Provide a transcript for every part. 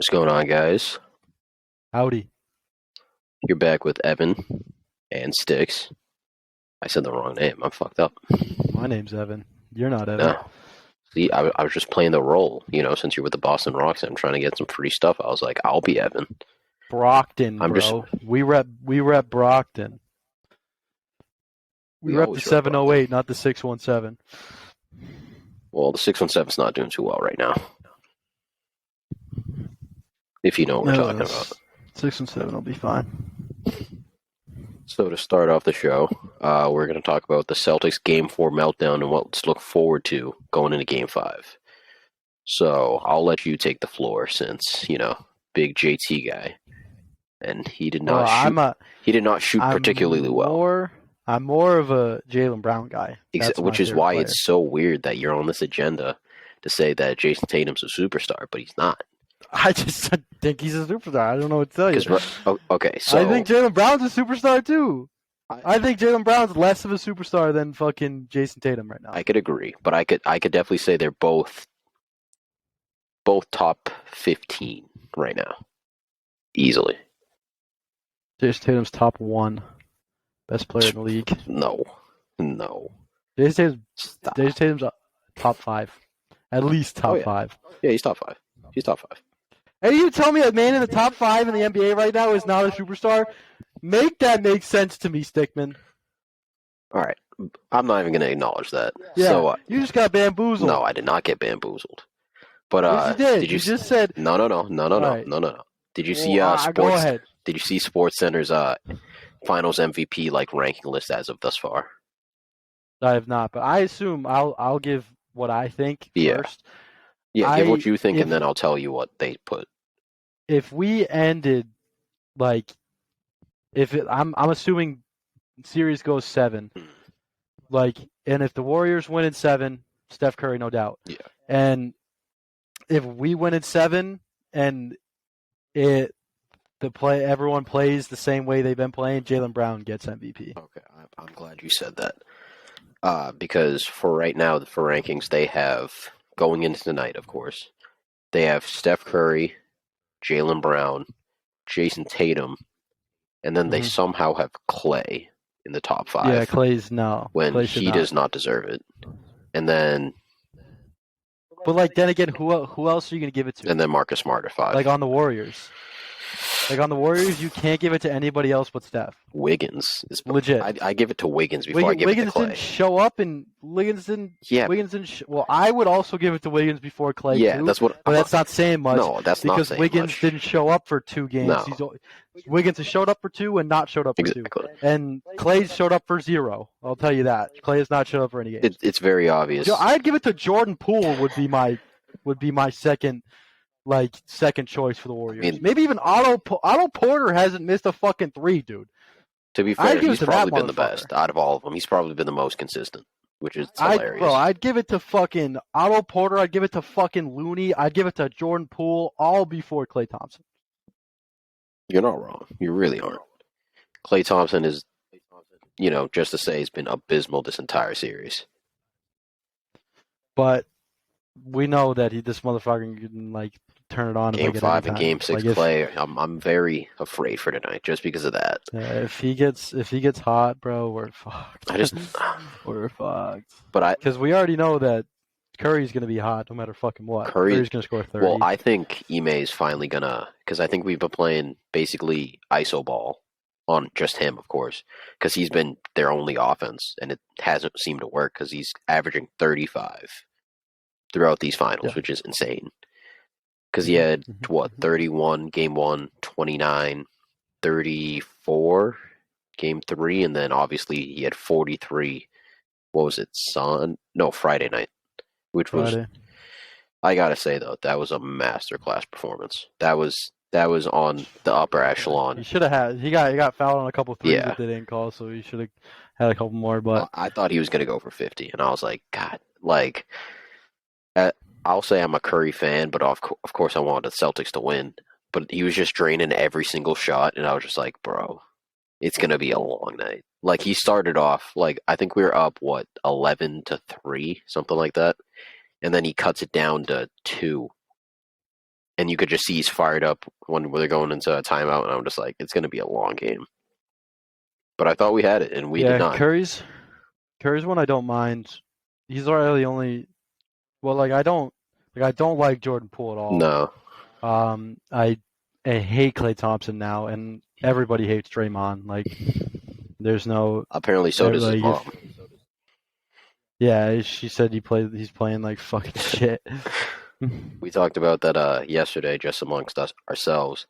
What's going on, guys? Howdy. You're back with Evan and Sticks. I said the wrong name. I'm fucked up. My name's Evan. You're not Evan. No. See, I was just playing the role, since you're with the Boston Rox and I'm trying to get some free stuff. I was like, I'll be Evan. Brockton, I'm bro. We rep Brockton. We rep the always rep 708, not the 617. Well, the 617's not doing too well right now. If you know what we're talking about. 617 will be fine. So to start off the show, we're going to talk about the Celtics Game 4 meltdown and what to look forward to going into Game 5. So I'll let you take the floor since, big JT guy. And he did not shoot particularly well. I'm more of a Jaylen Brown guy. Which is why it's so weird that you're on this agenda to say that Jason Tatum's a superstar, but he's not. I just think he's a superstar. I don't know what to tell you. Okay, so I think Jaylen Brown's a superstar too. I think Jaylen Brown's less of a superstar than fucking Jason Tatum right now. I could agree, but I could definitely say they're both top 15 right now, easily. Jason Tatum's top 1 best player in the league. No. Jason Tatum's top 5, at least top 5. Yeah, he's top 5. He's top 5. Hey, you tell me a man in the top 5 in the NBA right now is not a superstar? Make that make sense to me, Stickman. All right. I'm not even going to acknowledge that. Yeah, so, you just got bamboozled. No, I did not get bamboozled. But yes, you did. Did you just said no. Right. No. Did you see Go sports? ahead. Did you see SportsCenter's Finals MVP ranking list as of thus far? I have not, but I assume I'll give what I think first. Yeah, give what you think, and then I'll tell you what they put. If we ended, I'm assuming series goes 7, and if the Warriors win in 7, Steph Curry, no doubt. Yeah. And if we win in 7, and everyone plays the same way they've been playing, Jaylen Brown gets MVP. Okay, I'm glad you said that. Because for right now, for rankings, they have, going into tonight, of course, they have Steph Curry, Jaylen Brown, Jason Tatum, and then they somehow have Clay in the top 5. Yeah, Clay's no. When Clay he does not deserve it. And then... But, then again, who else are you going to give it to? And then Marcus Smart at 5. On the Warriors. On the Warriors, you can't give it to anybody else but Steph. Wiggins is legit. I give it to Wiggins before I give it to Clay. Didn't show up, and Wiggins didn't. Yeah. Wiggins didn't. Well, I would also give it to Wiggins before Clay. Yeah, too, that's what. But that's not saying much. No, that's not saying Wiggins much. didn't show up for 2 games. No. Wiggins has showed up for 2 and not showed up for 2. And Clay showed up for 0. I'll tell you that. Clay has not showed up for any games. It's very obvious. I'd give it to Jordan Poole. Would be my second choice for the Warriors. Maybe even Otto Porter hasn't missed a fucking 3, dude. To be fair, he's probably been the best out of all of them. He's probably been the most consistent, which is hilarious. I'd give it to fucking Otto Porter. I'd give it to fucking Looney. I'd give it to Jordan Poole, all before Klay Thompson. You're not wrong. You really aren't. Klay Thompson is, just to say, has been abysmal this entire series. But we know that this motherfucker can turn it on. Game 5 and Game 6 Clay. I'm very afraid for tonight just because of that. Yeah, if he gets hot, bro, we're fucked. We're fucked. But because we already know that Curry's gonna be hot no matter fucking what. Curry's gonna score 30. Well, I think Ime is finally gonna, because I think we've been playing basically iso ball on just him, of course, because he's been their only offense, and it hasn't seemed to work because he's averaging 35 throughout these finals, which is insane. Because he had, 31 Game 1, 29, 34 Game 3, and then obviously he had 43, Friday night, which was, I gotta say though, that was a masterclass performance. That was on the upper echelon. He got fouled on a couple of threes that they didn't call, so he should have had a couple more, but... I thought he was gonna go for 50, and I was like, God, I'll say I'm a Curry fan, but of course I wanted the Celtics to win. But he was just draining every single shot, and I was just like, bro, it's going to be a long night. He started off, I think we were up, 11-3, something like that. And then he cuts it down to 2. and you could just see he's fired up when they're going into a timeout, and I'm just like, it's going to be a long game. But I thought we had it, and we did Yeah, not. Curry's one I don't mind. He's already the only. Well, I don't like Jordan Poole at all. No, I hate Klay Thompson now, and everybody hates Draymond. Like, there's no apparently so does his like mom. yeah. She said he's playing like fucking shit. We talked about that yesterday, just amongst us ourselves.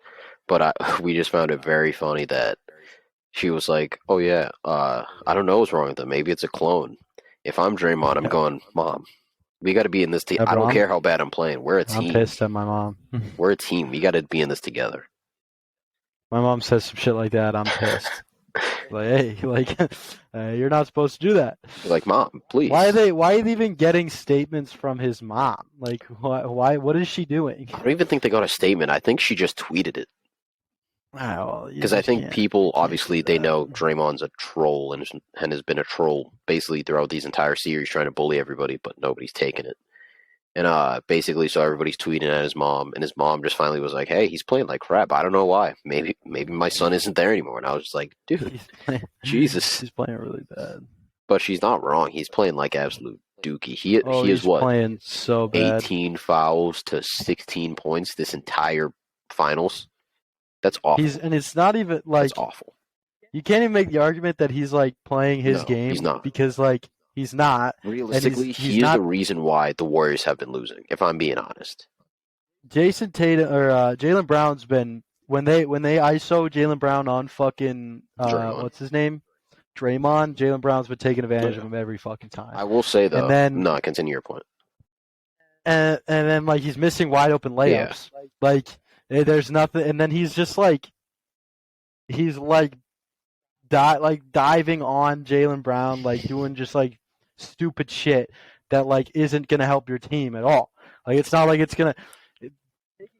But we just found it very funny that she was like, "Oh yeah, I don't know what's wrong with him. Maybe it's a clone." If I'm Draymond, I'm Yeah, going, "Mom, we got to be in this team. yeah, I bro, don't care how bad I'm playing. We're a I'm team. pissed at my mom. We're a team. We got to be in this together." My mom says some shit like that. I'm pissed. Like, hey, like, you're not supposed to do that. You're like, "Mom, please." Why are they even getting statements from his mom? Like, what is she doing? I don't even think they got a statement. I think she just tweeted it. Ah, well, you Because I just think can't. people, You can't obviously, do they that. know Draymond's a troll and has been a troll basically throughout these entire series, trying to bully everybody, but nobody's taking it. And basically, so everybody's tweeting at his mom, and his mom just finally was like, "Hey, he's playing like crap. I don't know why. Maybe my son isn't there anymore." And I was just like, "Dude, He's playing. Jesus." He's playing really bad. But she's not wrong. He's playing like absolute dookie. He Oh, he is he's what, playing so bad. 18 fouls to 16 points this entire finals. That's awful. It's not even That's like awful. you can't even make the argument that he's like playing his No, he's game not. because like he's not, and Realistically, he's he is the not. reason why the Warriors have been losing, if I'm being honest. Jason Tatum or Jalen Brown's been when they ISO Jalen Brown on fucking Draymond. what's his name, Draymond. Jalen Brown's been taking Oh, advantage of yeah. him every fucking time, I will say, and though, then no, continue your point. and then like he's missing wide open Yeah. layups, like there's nothing, and then he's just like he's like diving on Jalen Brown, like doing just like stupid shit that like isn't gonna help your team at all. Like it's not like it's gonna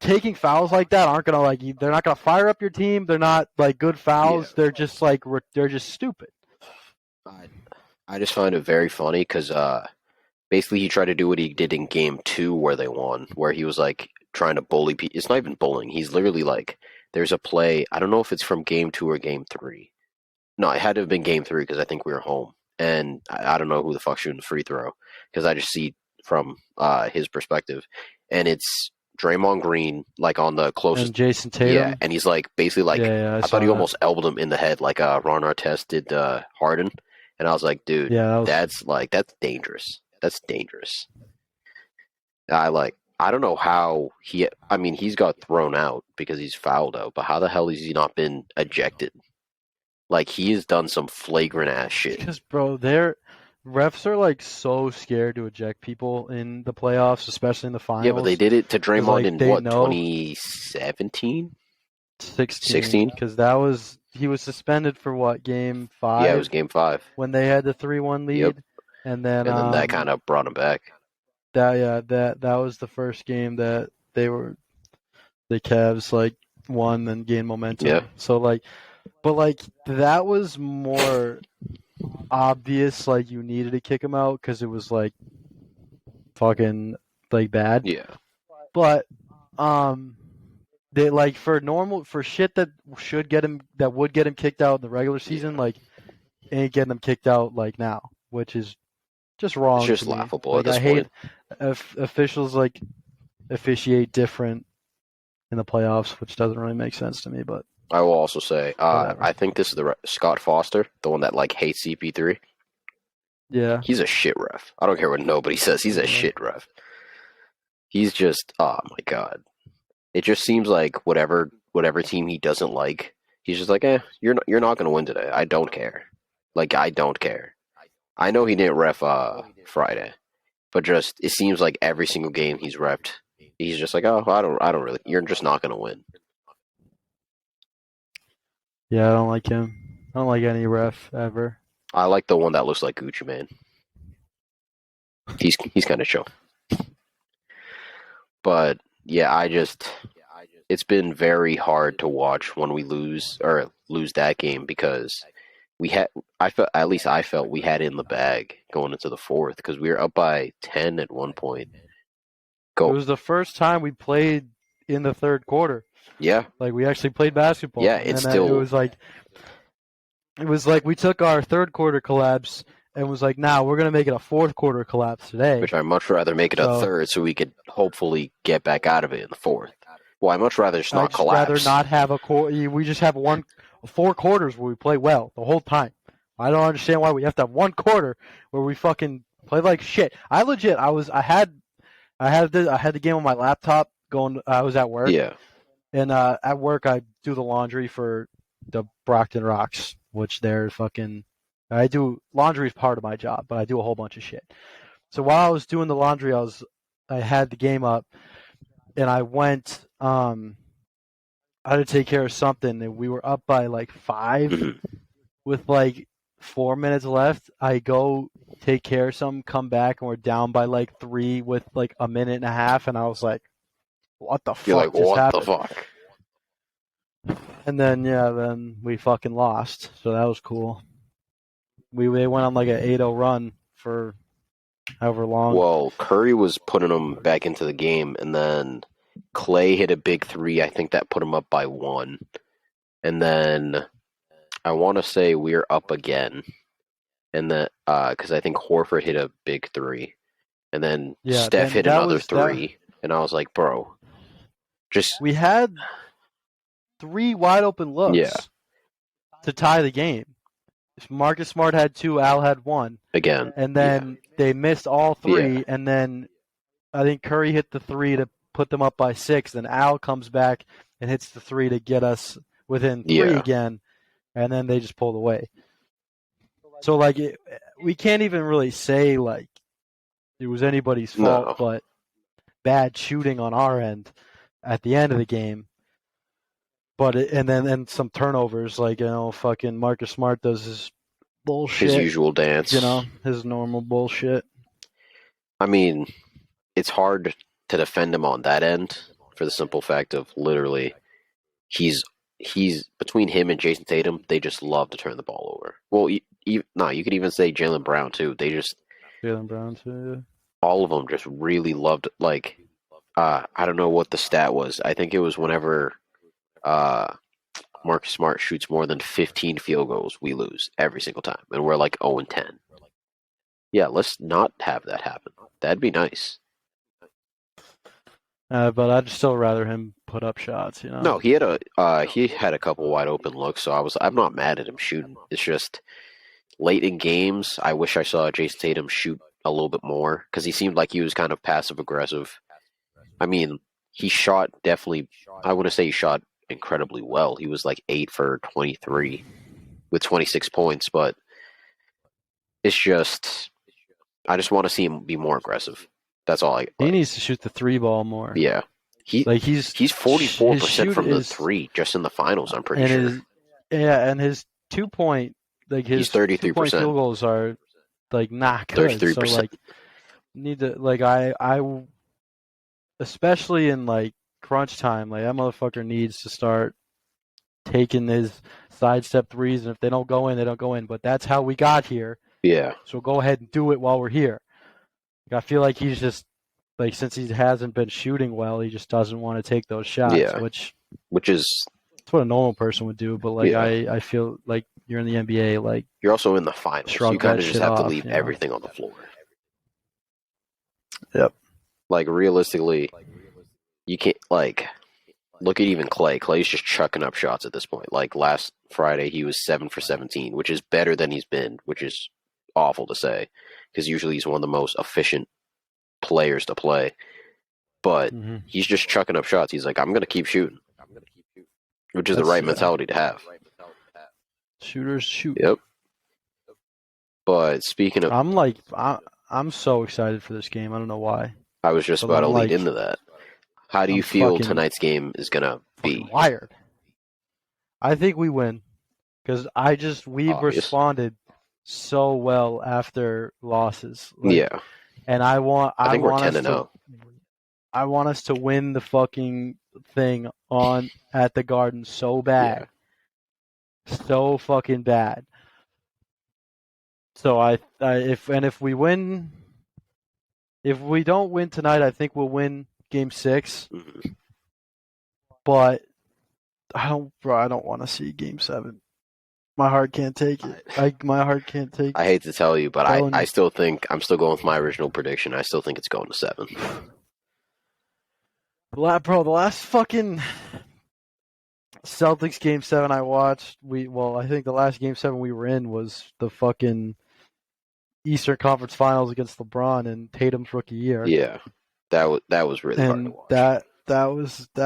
taking fouls like that aren't gonna like they're not gonna fire up your team. They're not like good Yeah. fouls. They're just like they're just stupid. I just find it very funny because basically he tried to do what he did in game 2 where they won, where he was like trying to bully people. It's not even bullying. He's literally like, there's a play. I don't know if it's from game 2 or game 3. No, it had to have been game 3 because I think we were home. And I don't know who the fuck's shooting the free throw because I just see from his perspective. And it's Draymond Green, like on the closest. And Jason Yeah, Tatum, and he's like basically like, yeah, I I thought saw he that. almost elbowed him in the head like Ron Artest did Harden. And I was like, dude, Yeah, that was that's dangerous. That's dangerous. I don't know how I mean, he's got thrown out because he's fouled out, but how the hell has he not been ejected? Like, he has done some flagrant ass shit. because bro, their refs are like so scared to eject people in the playoffs, especially in the Yeah, but they finals, did it to because Draymond like in they what, know 2017? 16 16? because that was he was suspended for what game Yeah, it was 5 game 5. when they had the 3-1 Yep. lead, and then And then that kind of brought him back. that was the first game that the Cavs like won and gained momentum. Yeah. So like, but like that was more obvious. Like you needed to kick him out because it was like fucking like bad. Yeah. But they like for shit that would get him kicked out in the regular season, Yeah. like ain't getting him kicked out like now, which is just It's wrong just to me. laughable at Like this I hate point. officials like officiate different in the playoffs, which doesn't really make sense to me. But I will also say, whatever. I think this is Scott Foster, the one that like hates CP3. Yeah. He's a shit ref. I don't care what nobody says. He's a shit ref. He's just, oh my god. It just seems like whatever team he doesn't like, he's just like, you're not going to win today. I don't care. Like, I don't care. I know he didn't ref Friday, but just it seems like every single game he's refed, he's just like, oh, I don't really. You're just not going to win. Yeah, I don't like him. I don't like any ref ever. I like the one that looks like Gucci Man. He's kind of chill. But yeah, it's been very hard to watch when we lose that game because I felt we had it in the bag going into the fourth because we were up by 10 at one point. It was the first time we played in the third quarter. Yeah, Like we actually played basketball, yeah. and It's then still, it was like we took our third quarter collapse and was like, now we're gonna make it a fourth quarter collapse which today. I much rather make it a So third so we could hopefully get back out of it in the fourth. Well, I much rather just I not just rather collapse. not have a quarter. We just have 4 quarters where we play well the whole time. I don't understand why we have to have 1 quarter where we fucking play like shit. I had the game on my laptop going. I was at work, Yeah, and at work I do the laundry for the Brockton Rocks, which they're fucking. I do laundry is part of my job, but I do a whole bunch of shit. So while I was doing the laundry, I had the game up, and I went. I had to take care of something, and we were up by like 5 hmm with like 4 minutes left. I go take care of something, come back, and we're down by like 3 with like a minute and a half, and I was like, "What the you're like, fuck just what the happened?" fuck? And then then we fucking lost, so that was cool. They went on like an 8-0 run for however long. Well, Curry was putting them back into the game, and then Clay hit a big three. I think that put him up by one. And then I want to say we're up again, and then because I think Horford hit a big three, and then Yeah, Steph then hit that another was that. three, and I was like, bro, just We had 3 wide open yeah, looks to tie the game. Marcus Smart had 2, Al had 1, again, and yeah, then they missed all yeah, 3, and then I think Curry hit the 3 to put them up by 6. Then Al comes back and hits the 3 to get us within 3 yeah. again, and then they just pulled away. So like we can't even really say like it was anybody's fault, No, but bad shooting on our end at the end of the game. But and then some turnovers, like fucking Marcus Smart does his his bullshit, usual dance. his normal bullshit. I mean, it's hard to defend him on that end for the simple fact of literally he's he's between him and Jason Tatum. They just love to turn the ball over. Well, no, you could even say Jalen Brown too. They just Jalen Brown too. all of them just really loved like I don't know what the stat was. I think it was whenever uh Marcus Smart shoots more than 15 field goals, we lose every single time, and we're like 0 and 10. Yeah, let's not have that happen. That'd be nice. But I'd still rather him put up shots. No, he had a couple wide open looks, so I'm not mad at him shooting. It's just late in games, I wish I saw Jason Tatum shoot a little bit more because he seemed like he was kind of passive aggressive. I mean, he shot definitely. I wouldn't say he shot incredibly well. He was like 8 for 23 with 26 points, but it's just I just want to see him be more aggressive. That's all I He like. needs to shoot the 3 ball more. Yeah, he Like he's his 44% shoot from the is three just in the finals. I'm pretty and sure his 2 point he's his thirty three 2 point percent, field goals are like not thirty good. three So percent. like need to like I especially in like crunch time, like that motherfucker needs to start taking his sidestep threes, and if they don't go in, they don't go in. But that's how we got here. Yeah, So go ahead and do it while we're here. Like, I feel like he's just like since he hasn't been shooting well, he just doesn't want to take those shots, yeah, which which is that's what a normal person would do. But like yeah. I feel like you're in the NBA, like You're also in the finals. You shrug kind that of just shit have to off, leave everything on the floor. Yep. Like realistically, you can't like look at even Clay. Clay's just chucking up shots at this point. Like last Friday, he was 7 for 17, which is better than he's been, which is awful to say because usually he's one of the most efficient players to play. But Mm-hmm. he's just chucking up shots. He's like, I'm gonna keep shooting, which is the That's right mentality to have. shooters shoot. Yep. But speaking of, I'm so excited for this game. I don't know why, I was just but about to lead into that. How do you I'm feel fucking tonight's game is gonna fucking be? wired. I think we win because we've Obvious. responded so well after losses. Like, Yeah. and I think we're 10-0. I want us to win the fucking thing on at the Garden so Yeah. bad, so fucking bad. So if we win, if we don't win tonight, I think we'll win Game 6. Mhm. but I don't want to see Game 7. My heart can't take it. My heart can't take I hate to tell you, but I telling still think I'm still going with my original prediction. I still think it's going to 7. bro, the last fucking Celtics Game 7 I watched, I think the last Game 7 we were in was the fucking Eastern Conference Finals against LeBron in Tatum's rookie year. Yeah, that was really hard to And watch. that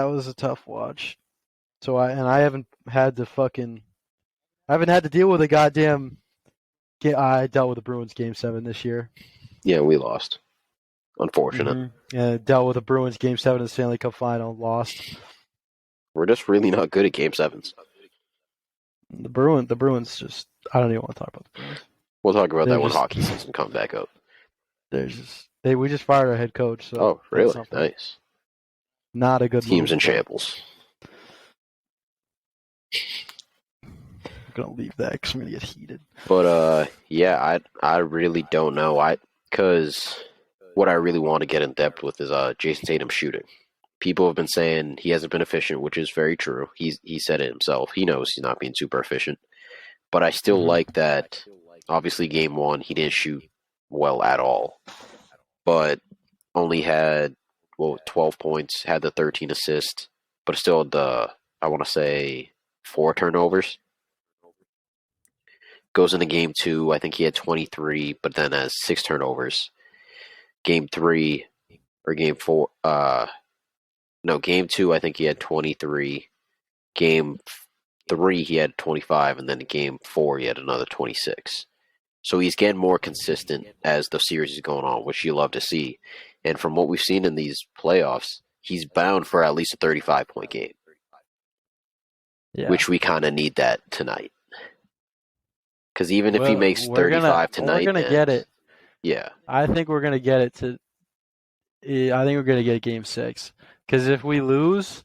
was a tough watch. So I haven't had to fucking I haven't had to deal with a goddamn. I dealt with the Bruins Game 7 this year. Yeah, we lost. Unfortunate. Yeah, dealt with the Bruins Game 7 in the Stanley Cup Final, lost. We're just really not good at Game 7s. The Bruins just. I don't even want to talk about the Bruins. We'll talk about They're that when just. hockey season comes back up. We just fired our head coach. So Oh, really? something. Nice. Not a good Teams move, in shambles. I'm gonna leave that because I'm gonna get heated. But yeah, I really don't know. Because what I really want to get in depth with is Jason Tatum shooting. People have been saying he hasn't been efficient, which is very true. He said it himself. He knows he's not being super efficient. But I still like that. Obviously, game 1 he didn't shoot well at all, but only had 12 points, had the 13 assists, but still had I want to say 4 turnovers. Goes into game 2, I think he had 23, but then has 6 turnovers. Game 3 or game 4, no, game 2 I think he had 23. Game 3 he had 25, and then game 4 he had another 26. So he's getting more consistent as the series is going on, which you love to see. And from what we've seen in these playoffs, he's bound for at least a 35-point game, which we kind of need that tonight. Because even if he makes 35 tonight, we're gonna get it. Yeah, I think we're gonna get it to. I think we're gonna get Game 6. Because if we lose,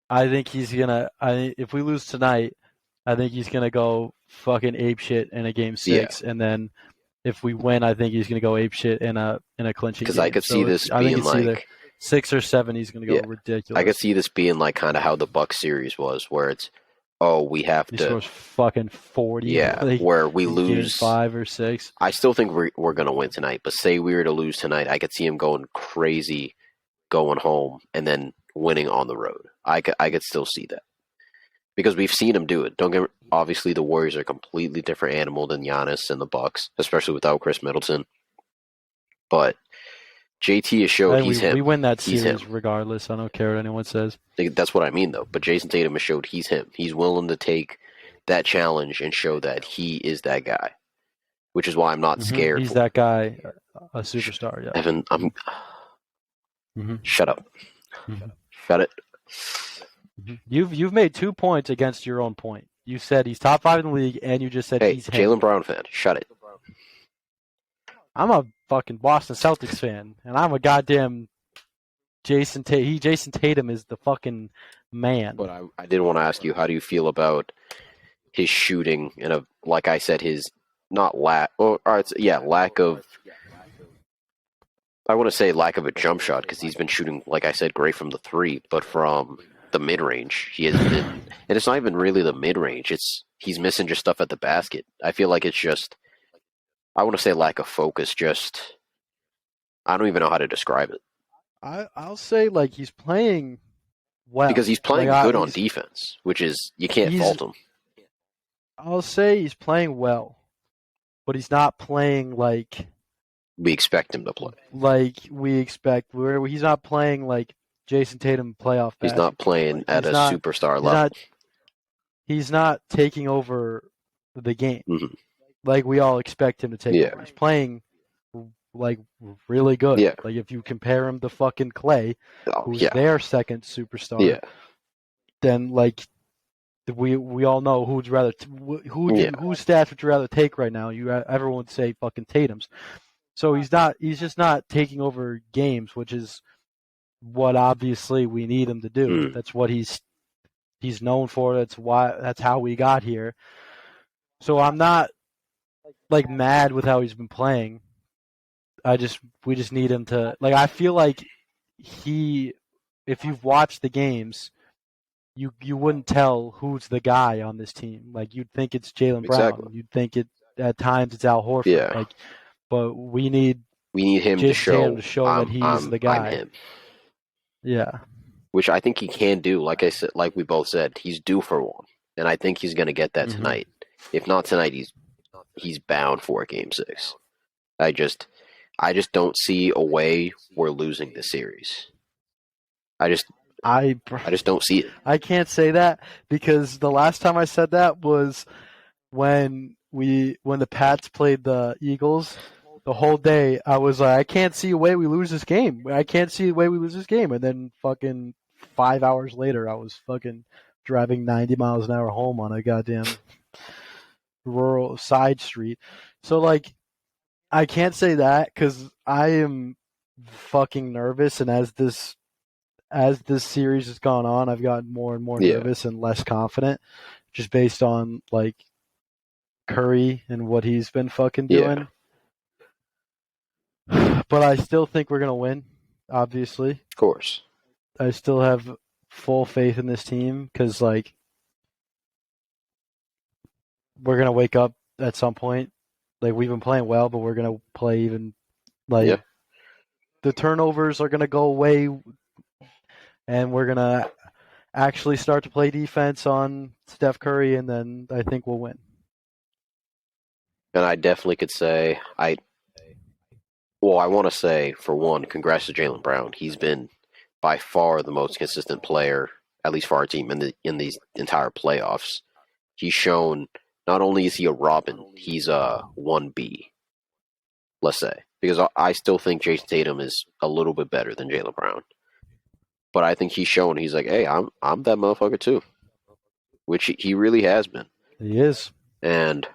I think he's gonna. If we lose tonight, I think he's gonna go fucking ape shit in a Game 6, and then if we win, I think he's gonna go ape shit in a clinching game. Because I could see this I think being it's like either 6 or 7. He's gonna go ridiculous. I could see this being like kind of how the Bucks series was, where it's we have he to scores fucking 40. Yeah, like, where we in lose Game 5 or 6. I still think we're gonna win tonight, but say we were to lose tonight, I could see him going crazy, going home, and then winning on the road. I could still see that because we've seen him do it. Obviously the Warriors are a completely different animal than Giannis and the Bucks, especially without Chris Middleton. But JT has showed he's him. We win that series regardless. I don't care what anyone says. That's what I mean, though. But Jason Tatum has showed he's him. He's willing to take that challenge and show that he is that guy, which is why I'm not scared. He's that guy, a superstar. Yeah. Evan, shut up. Shut it. You've made 2 points against your own point. You said he's top 5 in the league, and you just said he's him. Jaylen Brown fan. Shut it. I'm a fucking Boston Celtics fan, and I'm a goddamn Jason Tatum. Jason Tatum is the fucking man. But I did want to ask you, how do you feel about his shooting and like I said, his not lack of. I want to say lack of a jump shot because he's been shooting, like I said, great from the 3, but from the mid range, he has been, and it's not even really the mid range. He's missing just stuff at the basket. I feel like it's just, I want to say lack of focus. Just, I don't even know how to describe it. I'll say like he's playing well because he's playing good on defense, which is you can't fault him. I'll say he's playing well, but he's not playing like we expect him to play. Like we expect. He's not playing like Jason Tatum playoff. He's not playing at a superstar level. He's not taking over the game like we all expect him to take over. He's playing like really good. Yeah. Like if you compare him to fucking Clay, who's their second superstar, then like we all know whose stats would you rather take right now? Everyone would say fucking Tatum's. So he's just not taking over games, which is what obviously we need him to do. That's what he's known for. That's how we got here. So I'm not like mad with how he's been playing. We just need him to, like, I feel like if you've watched the games, you wouldn't tell who's the guy on this team. Like you'd think it's Jalen Exactly. Brown. You'd think it at times it's Al Horford. Yeah. But we need We need him to Jason Tatum to show show that he's the I'm guy. him, Yeah. which I think he can do. Like I said, like we both said, he's due for one, and I think he's going to get that Hmm. tonight. If not tonight, he's bound for a game six. I just I just don't see a way we're losing this series. I just I I just don't see it. I can't say that because the last time I said that was when the Pats played the Eagles. The whole day I was like, I can't see a way we lose this game. I can't see a way we lose this game. And then fucking 5 hours later, I was fucking driving 90 miles an hour home on a goddamn rural side street. So like, I can't say that because I am fucking nervous. And as this series has gone on, I've gotten more and more Yeah, nervous and less confident, just based on like Curry and what he's been fucking yeah, doing. But I still think we're gonna win. Obviously, of course. I still have full faith in this team because like we're gonna wake up at some point. Like we've been playing well, but we're gonna play even like Yeah, the turnovers are gonna go away, and we're gonna actually start to play defense on Steph Curry, and then I think we'll win. and I definitely could say I want to say for one, congrats to Jalen Brown. He's been by far the most consistent player, at least for our team in these entire playoffs. He's shown not only is he a Robin, he's a 1B, let's say. Because I still think Jason Tatum is a little bit better than Jalen Brown. But I think he's shown he's like, hey, I'm that motherfucker too, which he really has been. He is. And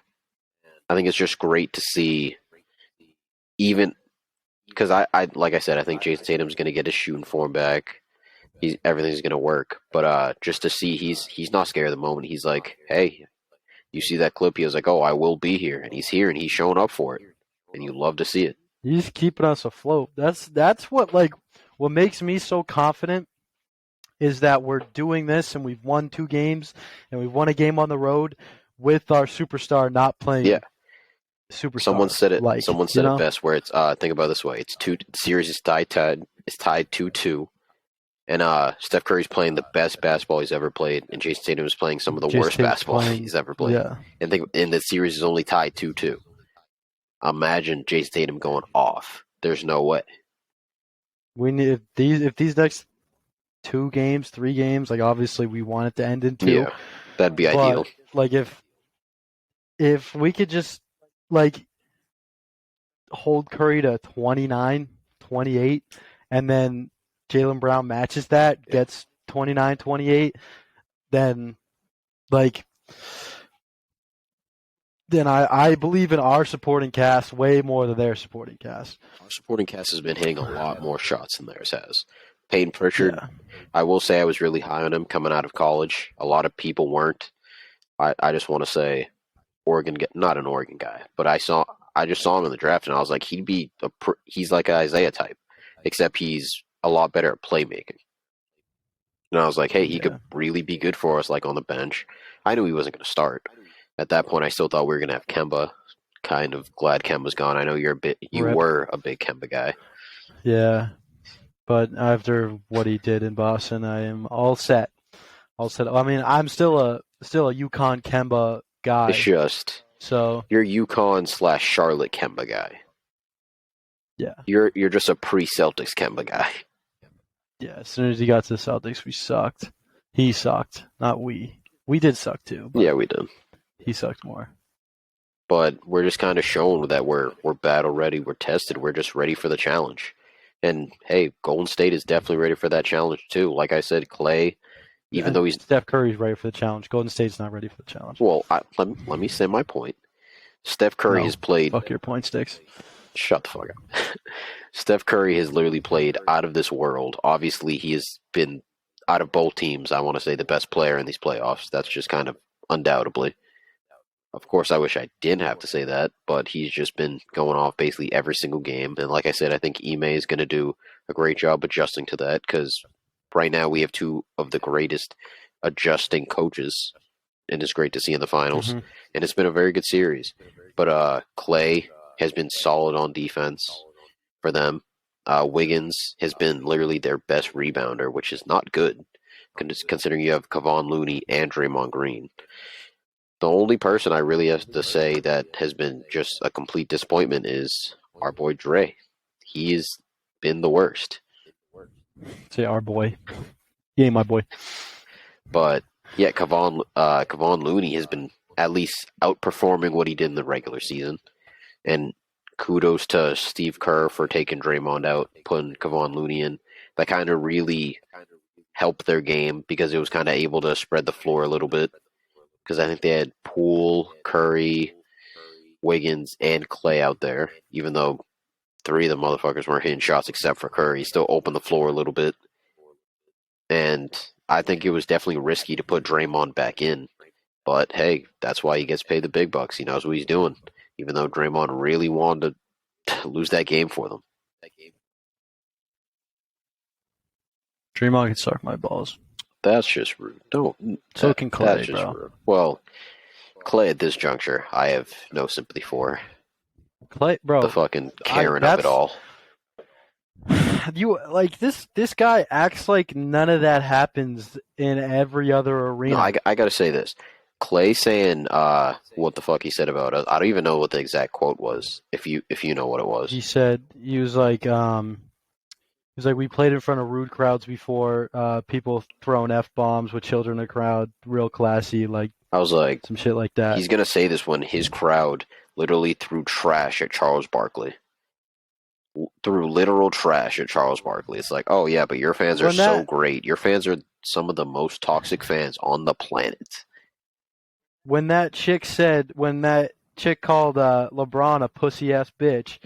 I think it's just great to see, even because I like I said, I think Jason Tatum's going to get his shooting form back. Everything's going to work. But just to see he's not scared of the moment. He's like, hey, you see that clip? He was like, oh, I will be here, and he's here, and he's showing up for it, and you love to see it. He's keeping us afloat. That's what makes me so confident is that we're doing this and we've won 2 games and we've won a game on the road with our superstar not Yeah, playing superstar. Someone said it best. Where it's think about it this way: it's two the series is tied. It's tied 2-2, and Steph Curry's playing the best basketball he's ever played, and Jason Tatum is playing some of the Jason worst Tatum's basketball playing. he's ever played. Yeah. And the series is only tied 2-2. Imagine Jason Tatum going off. There's no way. We need if these next 2 games, 3 games, like obviously we want it to end in 2, Yeah, that'd be but ideal. like if we could just like hold Curry to 29, 28, and then Jalen Brown matches that, Yeah. gets 29, 28, then like then I believe in our supporting cast way more than their supporting cast. Our supporting cast has been hitting a lot more shots than theirs has. Peyton Pritchard, Yeah. I will say I was really high on him coming out of college. A lot of people weren't. I just want to say not an Oregon guy, but I just saw him in the draft and I was like, he's like an Isaiah type, except he's a lot better at playmaking. And I was like, hey, he could Yeah. really be good for us, like on the bench. I knew he wasn't going to start. At that point, I still thought we were going to have Kemba. Kind of glad Kemba's gone. I know you Rip. were a big Kemba guy. Yeah. But after what he did in Boston, I am all set. All set. I mean, I'm still a UConn Kemba It's guy. just So you're UConn/Charlotte Kemba guy. yeah. You're just a pre-Celtics Kemba guy. Yeah. As soon as he got to the Celtics, we sucked. He sucked, not we. We did suck too, but Yeah, we did. he sucked more. But we're just kind of shown that we're battle ready, we're tested, we're just ready for the challenge. And hey, Golden State is definitely ready for that challenge too. Like I said, Clay, even Yeah. though he's Steph Curry's ready for the challenge. Golden State's not ready for the challenge. let me say my point. Steph Curry No. has played. Fuck your point sticks. Shut the fuck up. Steph Curry has literally played out of this world. Obviously, he has been out of both teams. I want to say the best player in these playoffs. That's just kind of undoubtedly. Of course, I wish I didn't have to say that, but he's just been going off basically every single game. And like I said, I think Ime is going to do a great job adjusting to that because right now we have two of the greatest adjusting coaches, and it's great to see in the finals. Mm-hmm. And it's been a very good series. But Clay has been solid on defense for them. Wiggins has been literally their best rebounder, which is not good, considering you have Kevon Looney and Draymond Green. The only person I really have to say that has been just a complete disappointment is our boy Dre. He's been the worst. Say our boy. He ain't my boy. But yeah, Kevon Looney has been at least outperforming what he did in the regular season. And kudos to Steve Kerr for taking Draymond out, putting Kevon Looney in. That kind of really helped their game because it was kind of able to spread the floor a little bit. Because I think they had Poole, Curry, Wiggins, and Clay out there. Even though three of the motherfuckers weren't hitting shots except for Curry, he still opened the floor a little bit. And I think it was definitely risky to put Draymond back in. But hey, that's why he gets paid the big bucks. He knows what he's doing. Even though Draymond really wanted to lose that game for them. Draymond can suck my balls. That's just rude. Don't. So can Clay, that's just bro. rude. Well, Clay at this juncture, I have no sympathy for. Clay, bro. The fucking Karen of it all. You like this guy acts like none of that happens in every other arena. No, I gotta say this. Clay saying what the fuck he said about us. I don't even know what the exact quote was. If you know what it was. He said he was like we played in front of rude crowds before, people throwing F-bombs with children in the crowd, real classy, like I was like some shit like that. He's gonna say this when his crowd literally threw trash at Charles Barkley. Threw literal trash at Charles Barkley. It's like, oh yeah, but your fans are so great. Your fans are some of the most toxic fans on the planet. When that chick called LeBron a pussy ass bitch,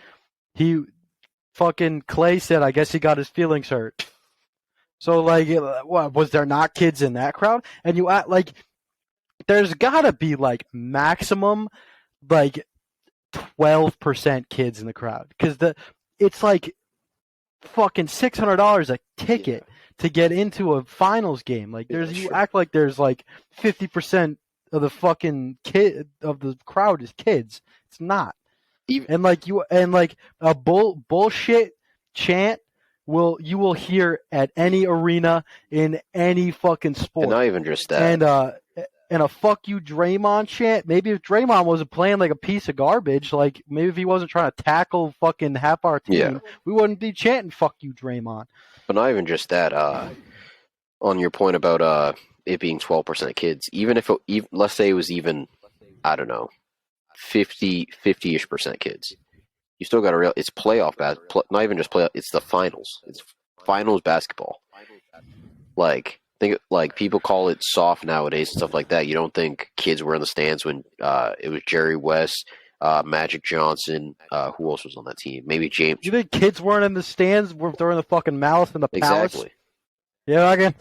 Clay said, I guess he got his feelings hurt. So like, what was there not kids in that crowd? And you act like there's gotta be like maximum like 12% kids in the crowd because it's like fucking $600 a ticket to get into a finals game. Like you act like there's like 50% of the fucking kid of the crowd is kids. It's not. And a bullshit chant you will hear at any arena in any fucking sport. And not even just that. And a fuck you Draymond chant. Maybe if Draymond wasn't playing like a piece of garbage, like maybe if he wasn't trying to tackle fucking half our team, we wouldn't be chanting fuck you Draymond. But not even just that. On your point about it being 12% kids, even if let's say it was even, I don't know, 50-ish percent kids, you still got to realize it's playoff not even just playoff. It's the finals. It's finals basketball. Like people call it soft nowadays and stuff like that. You don't think kids were in the stands when it was Jerry West, Magic Johnson, who else was on that team? Maybe James. You think kids weren't in the stands? Were throwing the fucking malice in the palace? Exactly. Yeah, I can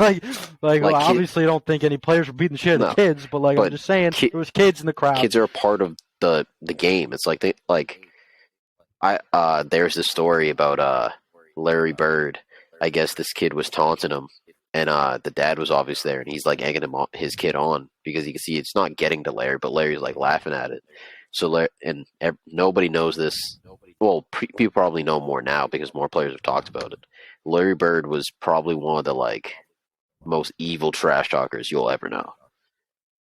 well, obviously I don't think any players were beating the shit out of the kids, but I'm just saying there was kids in the crowd. Kids are a part of the game. It's like there's this story about Larry Bird. I guess this kid was taunting him. And the dad was obviously there, and he's like egging his kid on because he can see it's not getting to Larry, but Larry's like laughing at it. So nobody knows this. Well, people probably know more now because more players have talked about it. Larry Bird was probably one of the like most evil trash talkers you'll ever know,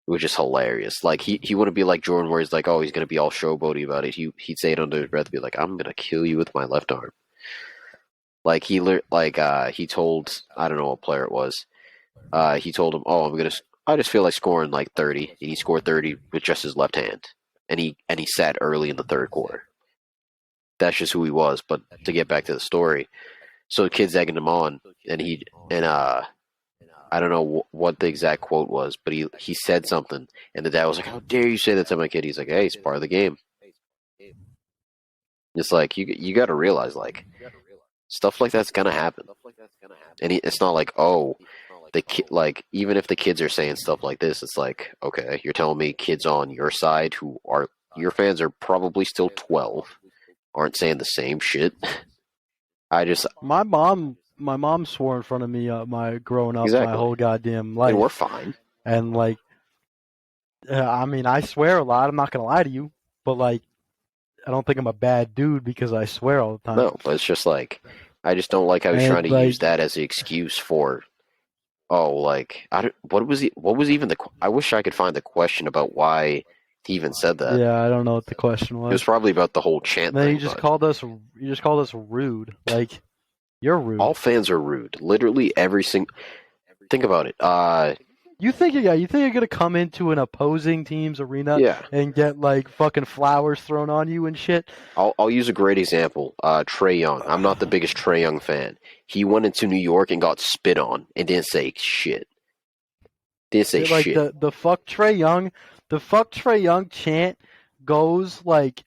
which is hilarious. Like he wouldn't be like Jordan, where he's like, oh, he's gonna be all showboaty about it. He'd say it under his breath, be like, I'm gonna kill you with my left arm. Like he told, I don't know what player it was. He told him, "Oh, I just feel like scoring like 30," and he scored 30 with just his left hand, and he sat early in the third quarter. That's just who he was. But to get back to the story, so the kid's egging him on, and I don't know what the exact quote was, but he said something, and the dad was like, "How dare you say that to my kid?" He's like, "Hey, it's part of the game." It's like you got to realize like. Stuff like that's gonna happen, and it's not like even if the kids are saying stuff like this, it's like okay, you're telling me kids on your side who are your fans are probably still 12, aren't saying the same shit. My mom my mom swore in front of me my growing up my Exactly. whole goddamn And we're life, fine. and like I mean I swear a lot. I'm not gonna lie to you, but like I don't think I'm a bad dude because I swear all the time. No, but it's just like I just don't like how he's trying And to use like that as the excuse for like what was even the I wish I could find the question about why he even said that. yeah, I don't know what the question It was was. probably about the whole chant Then thing, but you just called us rude. Like you're all rude. fans are rude. Literally every single. Think about it. You think you're gonna come into an opposing team's arena Yeah. and get like fucking flowers thrown on you and shit? I'll use a great example. Trey Young. I'm not the biggest Trey Young fan. He went into New York and got spit on and didn't say shit. Didn't say Like shit. the fuck Trey Young chant goes like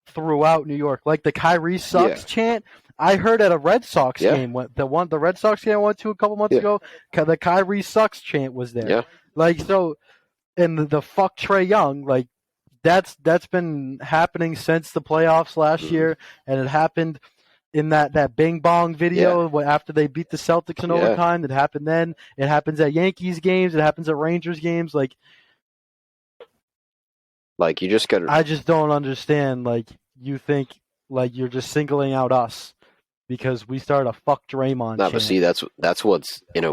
throughout New York. Like the Kyrie Yeah. sucks chant. I heard at a Red Sox Yeah. game, the Red Sox game I went to a couple months Yeah. ago, the Kyrie sucks chant was there. Yeah. Like so, and the fuck Trey Young, like that's been happening since the playoffs last Mhm. year, and it happened in that Bing Bong Yeah. video after they beat the Celtics in Yeah. overtime. It happened then. It happens at Yankees games. It happens at Rangers games. Like Like you just gotta. I just don't understand. Like you think like you're just singling out us because we started a fuck Draymond No, but chant. see, that's what's in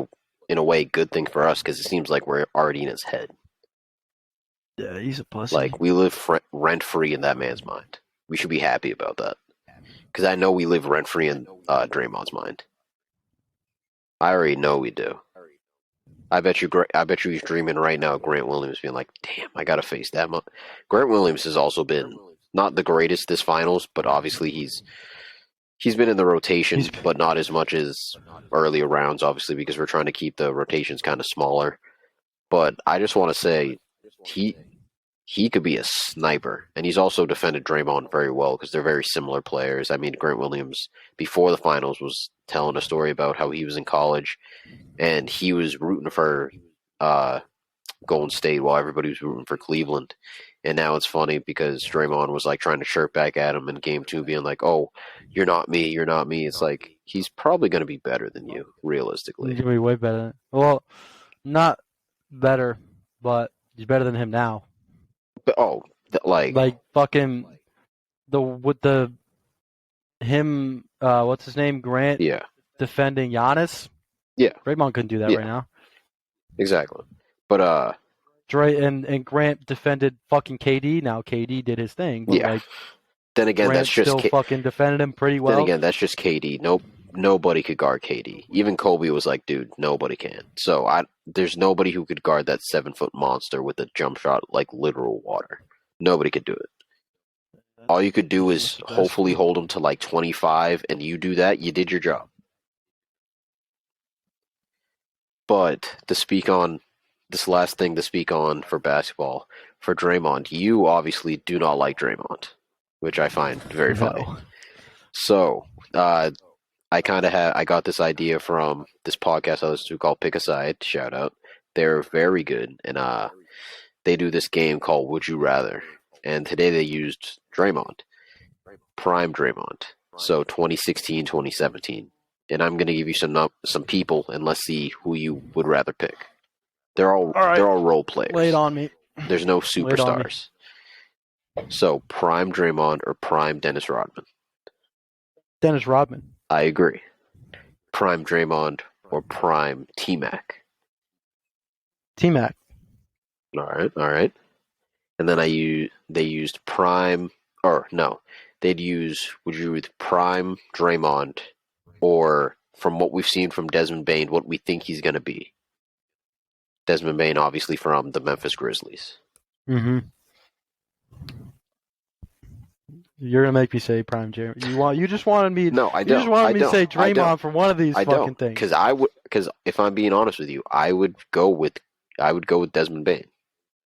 a way good thing for us because it seems like we're already in his head. Yeah, he's a pussy. Like we live rent free in that man's mind. We should be happy about that because I know we live rent free in Draymond's mind. I already know we do. I bet you he's dreaming right now. Grant Williams being like, "Damn, I gotta face that." Grant Williams has also been not the greatest this finals, but obviously he's been in the rotation, He's but not as much as earlier rounds, obviously because we're trying to keep the rotations kind of smaller. But I just want to say he he could be a sniper, and he's also defended Draymond very well because they're very similar players. I mean, Grant Williams before the finals was telling a story about how he was in college and he was rooting for uh, Golden State while everybody was rooting for Cleveland. And now it's funny because Draymond was like trying to chirp back at him in game two, being like, "Oh, you're not me, you're not me." It's like he's probably going to be better than you, realistically. gonna be way better. Well, not better, but he's better than him now. But like, Like fucking the with the him what's his name Grant yeah, defending Giannis. yeah, Draymond couldn't do that right yeah, now. exactly. But Dre and Grant defended fucking KD. Now KD did his thing, but yeah. like Then again, Grant still fucking defended him pretty then well. again, that's just KD. Nobody could guard KD. Even Kobe was like, "Dude, nobody can." So there's nobody who could guard that 7 foot monster with a jump shot like literal water. Nobody could do it. All you could do is hopefully hold him to like 25, and you do that, you did your job. But to speak on this last thing to speak on for basketball, for Draymond, you obviously do not like Draymond, which I find very funny. No. So, I got this idea from this podcast I listen to called Pick a Side. Shout out, they're very good, and they do this game called Would You Rather, and today they used Draymond, prime Draymond, so 2016, 2017, and I'm gonna give you some people, and let's see who you would rather pick. All they're right, all role lay it players. on me. There's no Lay it on me. superstars. So prime Draymond or prime Dennis Rodman. Dennis Rodman. I agree. Prime Draymond or prime T Mac. T Mac. All right. And then they used prime or no, they'd use would you with prime Draymond or from what we've seen from Desmond Bain, what we think he's gonna be. Desmond Bain, obviously from the Memphis Grizzlies. Mm-hmm. You're gonna make me say prime Jeremy. You just wanted me. No, I You just don't. wanted I me to don't. say I don't. Draymond for one of these I fucking don't. things. Because if I'm being honest with you, I would go with Desmond Bain.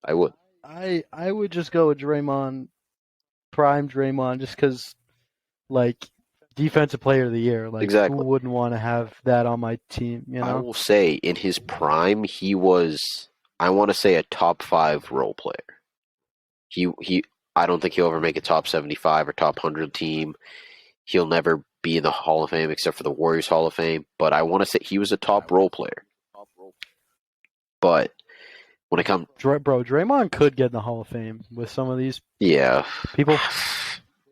I would. I would just go with Draymond, prime Draymond, just because like defensive player of the year. Like who Exactly. wouldn't want to have that on my team? You I know. will say in his prime, he was, I want to say, a top 5 role player. He I don't think he'll ever make a top 75 or top 100 team. He'll never be in the Hall of Fame except for the Warriors Hall of Fame, but I want to say he was a top role player. But when it comes, Bro, Draymond could get in the Hall of Fame with some of these yeah, people.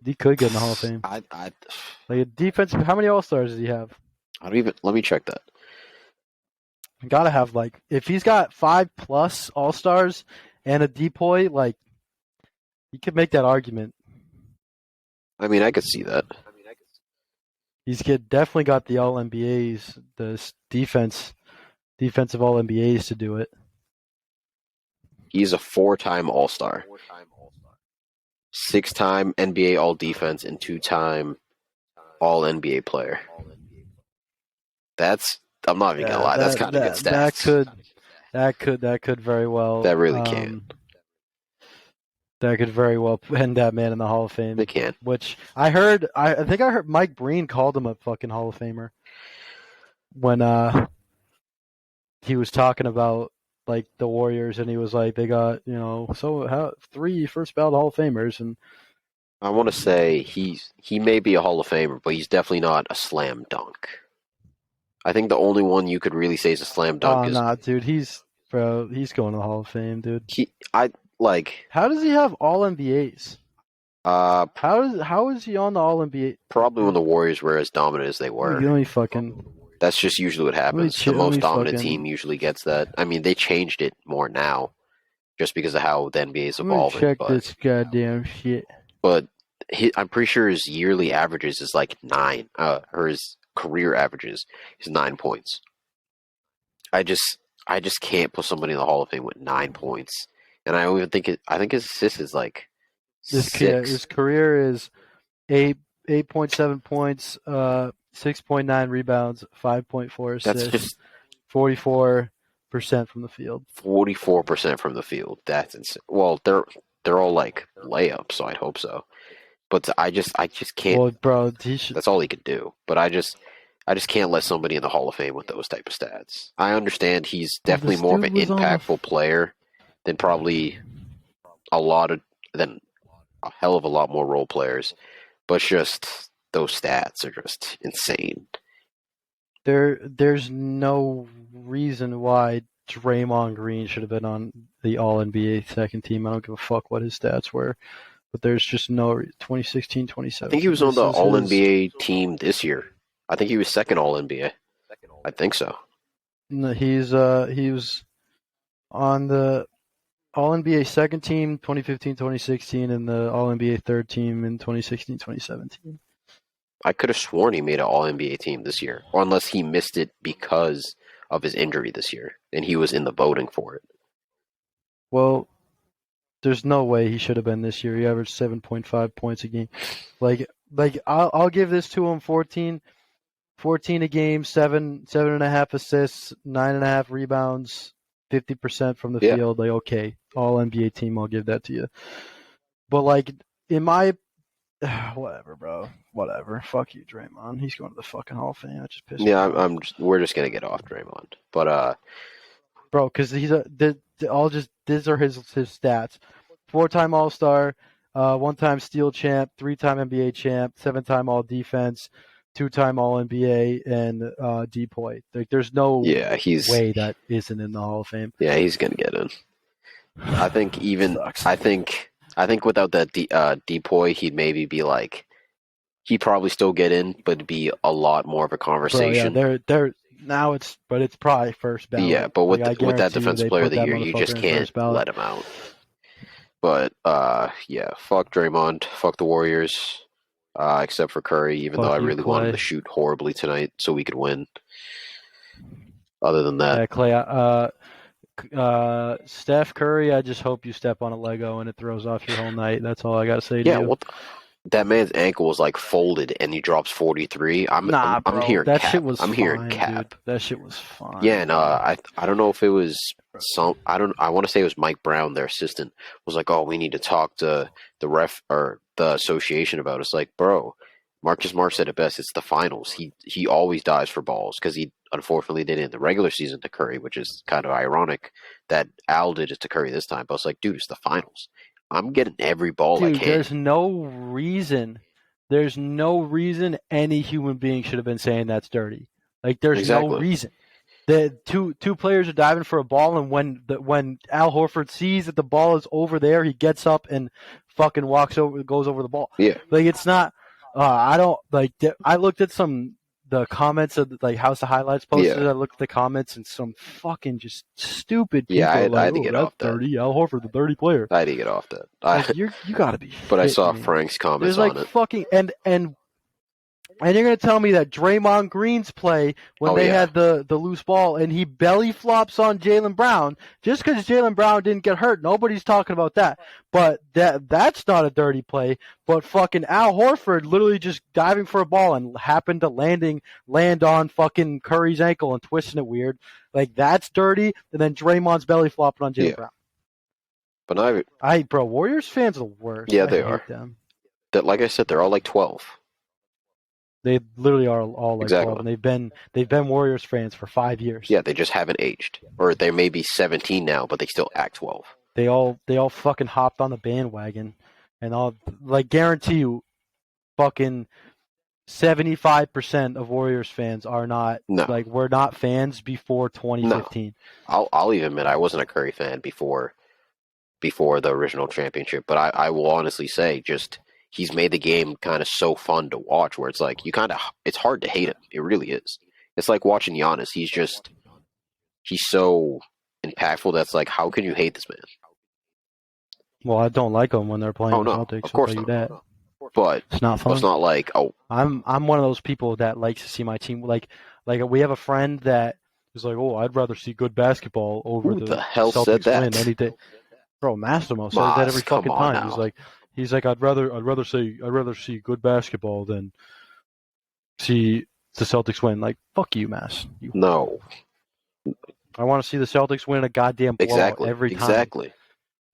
He could get in the Hall of Fame. I Like a defensive, how many All Stars does he have? don't even. Let me check that. Gotta have like if he's got 5+ All Stars and a depoy, like you could make that argument. I mean, I could see that. Definitely got the All NBAs, the defensive All NBAs to do it. He's a 4-time All Star, 6-time NBA All Defense, and 2-time All NBA player. That's I'm not even gonna lie. That's kind of good stats. That could very well. That really can. That could very well end that man in the Hall of Fame. They can. Which I think I heard Mike Breen called him a fucking Hall of Famer when he was talking about like the Warriors, and he was like, they got so 3 first ballot Hall of Famers, and I want to say he may be a Hall of Famer, but he's definitely not a slam dunk. I think the only one you could really say is a slam dunk is nah, dude, he's going to the Hall of Fame, dude. How does he have All NBAs? How is he on the All NBA? Probably when the Warriors were as dominant as they were. Let me fucking. That's just usually what happens. The most dominant team usually gets that. I mean, they changed it more now, just because of how the NBA is evolving. Check this goddamn shit. But I'm pretty sure his yearly averages is like 9. Or his career averages is 9 points. I just can't put somebody in the Hall of Fame with 9 points. And I don't even think I think his assist is like 6. His career is 8.7 points, 6.9 rebounds, 5.4 assists. That's just 44% from the field. 44% from the field. That's insane. Well, they're all like layups, so I'd hope so. But I just can't. Well, bro, that's all he could do. But I just can't let somebody in the Hall of Fame with those type of stats. I understand he's definitely more of an impactful player than probably than a hell of a lot more role players, but just those stats are just insane. There's no reason why Draymond Green should have been on the All NBA second team. I don't give a fuck what his stats were, but there's just no 2016, 2017. I think he was on the All NBA team this year. I think he was second All NBA. I think so. No, he was on the All NBA second team 2015, 2016, and the All NBA third team in 2016, 2017. I could have sworn he made an All NBA team this year, or unless he missed it because of his injury this year, and he was in the voting for it. Well, there's no way he should have been this year. He averaged 7.5 points a game. Like I'll give this to him. 14 a game, 7.5 assists, 9.5 rebounds, 50% from the field. Like, okay, All NBA team, I'll give that to you. But like in my whatever, bro. Whatever. Fuck you, Draymond. He's going to the fucking Hall of Fame. I just pissed me off. We're just gonna get off Draymond, but bro, because these are his stats: 4-time All Star, 1-time Steal champ, 3-time NBA champ, 7-time All Defense, 2-time All NBA, and depoy. Like, there's no way that isn't in the Hall of Fame. Yeah, he's gonna get in. I think I think without that depoy, he'd maybe be like, he'd probably still get in, but it'd be a lot more of a conversation. Bro, yeah, they're now it's probably first ballot. Yeah, but with that Defensive Player of the Year, you just can't let him out. But yeah, fuck Draymond, fuck the Warriors, except for Curry. Even though I really wanted to shoot horribly tonight so we could win. Other than that, yeah, Clay. Steph Curry, I just hope you step on a Lego and it throws off your whole night. That's all I got to say to you. Yeah, that man's ankle was like folded and he drops 43. I'm hearing that cap. Shit was hearing cap. Dude. That shit was fine. Yeah, and I don't know if it was I want to say it was Mike Brown, their assistant, was like, "Oh, we need to talk to the ref or the association about it." It's like, bro, Marcus Smart said it best. It's the finals. He always dies for balls because he unfortunately did it in the regular season to Curry, which is kind of ironic that Al did it to Curry this time. But it's like, dude, it's the finals. I'm getting every ball I can. There's no reason There's no reason any human being should have been saying that's dirty. Like, there's no Exactly. reason. The two players are diving for a ball, and when Al Horford sees that the ball is over there, he gets up and fucking goes over the ball. Yeah. Like, it's not. I don't like. I looked at the comments of like House of Highlights posted. Yeah. I looked at the comments, and some fucking just stupid Yeah, people are I like, had to "Oh, get that's off that. dirty. Al Horford, the dirty player." I had to get off that. Like, you gotta be But I saw shitting me. Frank's comments There's like on it. fucking and you're gonna tell me that Draymond Green's play when Oh they yeah. had the loose ball and he belly flops on Jaylen Brown just because Jaylen Brown didn't get hurt. Nobody's talking about that. But that's not a dirty play. But fucking Al Horford literally just diving for a ball and happened to land on fucking Curry's ankle and twisting it weird. Like, that's dirty. And then Draymond's belly flopping on Jaylen Yeah. Brown. But now, Bro, Warriors fans are the worst. yeah, I they hate are. them. That, like I said, they're all like 12. They literally are all like 12, Exactly. and they've been Warriors fans for 5 years. Yeah, they just haven't aged, or they may be 17 now, but they still act 12. They all fucking hopped on the bandwagon, and all like guarantee you, fucking 75% of Warriors fans are not No, like we're not fans before 2015. I'll even admit I wasn't a Curry fan before the original championship, but I will honestly say just he's made the game kind of so fun to watch where it's like it's hard to hate him. It really is. It's like watching Giannis. He's so impactful that's like how can you hate this man? Well, I don't like them when they're playing Oh the no, Celtics. of I'll course tell you not. that. But It's not it's fun. not like I'm one of those people that likes to see my team like we have a friend that is like, oh, I'd rather see good basketball over who the the hell said Celtics win that? any day. Bro, Massimo says that every Moss, come fucking on time. now. He's like I'd rather see good basketball than see the Celtics win. Like, fuck you, Mass. No, I want to see the Celtics win a goddamn blowout every time. exactly.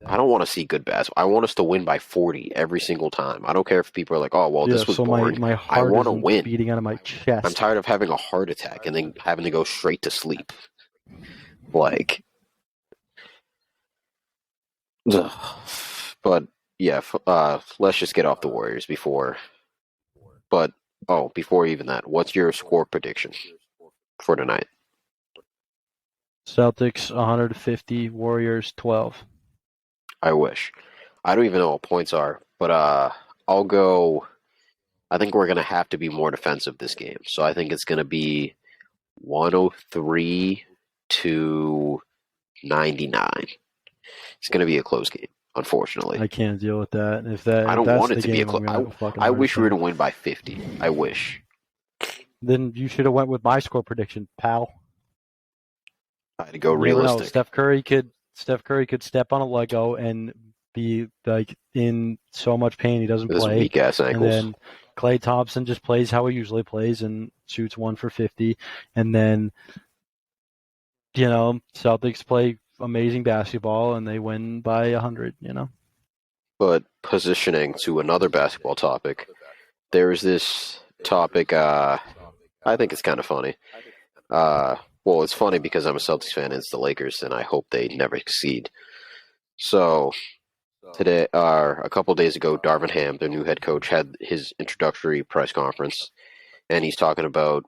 I don't want to see good basketball. I want us to win by 40 every single time. I don't care if people are like, "Oh, well, Yeah, this was so boring." my I heart want to isn't win. beating out of my chest. I'm tired of having a heart attack and then having to go straight to sleep. Like, ugh. But yeah, let's just get off the Warriors before. But before even that, what's your score prediction for tonight? Celtics 150, Warriors 12. I wish. I don't even know what points are, but I'll go. I think we're gonna have to be more defensive this game, so I think it's gonna be 103 to 99. It's gonna be a close game, unfortunately. I can't deal with that. If I don't that's want it the to be a game, I'm close. gonna have a fucking I heart wish we were attack. to win by 50. I wish. Then you should have went with my score prediction, pal. I had to go You never know. realistic. Steph Curry could step on a Lego and be like in so much pain he doesn't With his play. weak ass And ankles. then Klay Thompson just plays how he usually plays and shoots 1 for 50. And then Celtics play amazing basketball and they win by 100. But positioning to another basketball topic, there's this topic. I think it's kind of funny. Well, it's funny because I'm a Celtics fan and it's the Lakers, and I hope they never succeed. So today, a couple days ago, Darvin Ham, their new head coach, had his introductory press conference, and he's talking about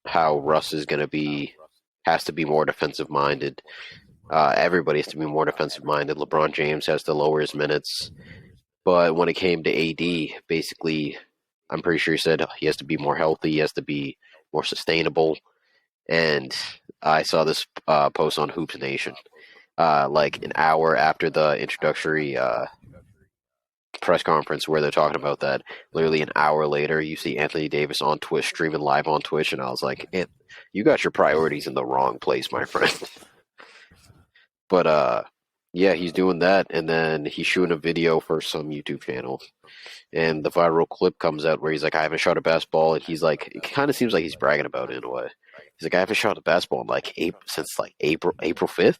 how Russ has to be more defensive minded. Everybody has to be more defensive minded. LeBron James has to lower his minutes. But when it came to AD, basically, I'm pretty sure he said he has to be more healthy, he has to be more sustainable. And I saw this post on Hoops Nation, like an hour after the introductory press conference where they're talking about that. Literally an hour later, you see Anthony Davis on Twitch, streaming live on Twitch, and I was like, you got your priorities in the wrong place, my friend. But yeah, he's doing that, and then he's shooting a video for some YouTube channel, and the viral clip comes out where he's like, "I haven't shot a basketball," and he's like, it kind of seems like he's bragging about it in a way. He's like, "I haven't shot a basketball in like April 5th.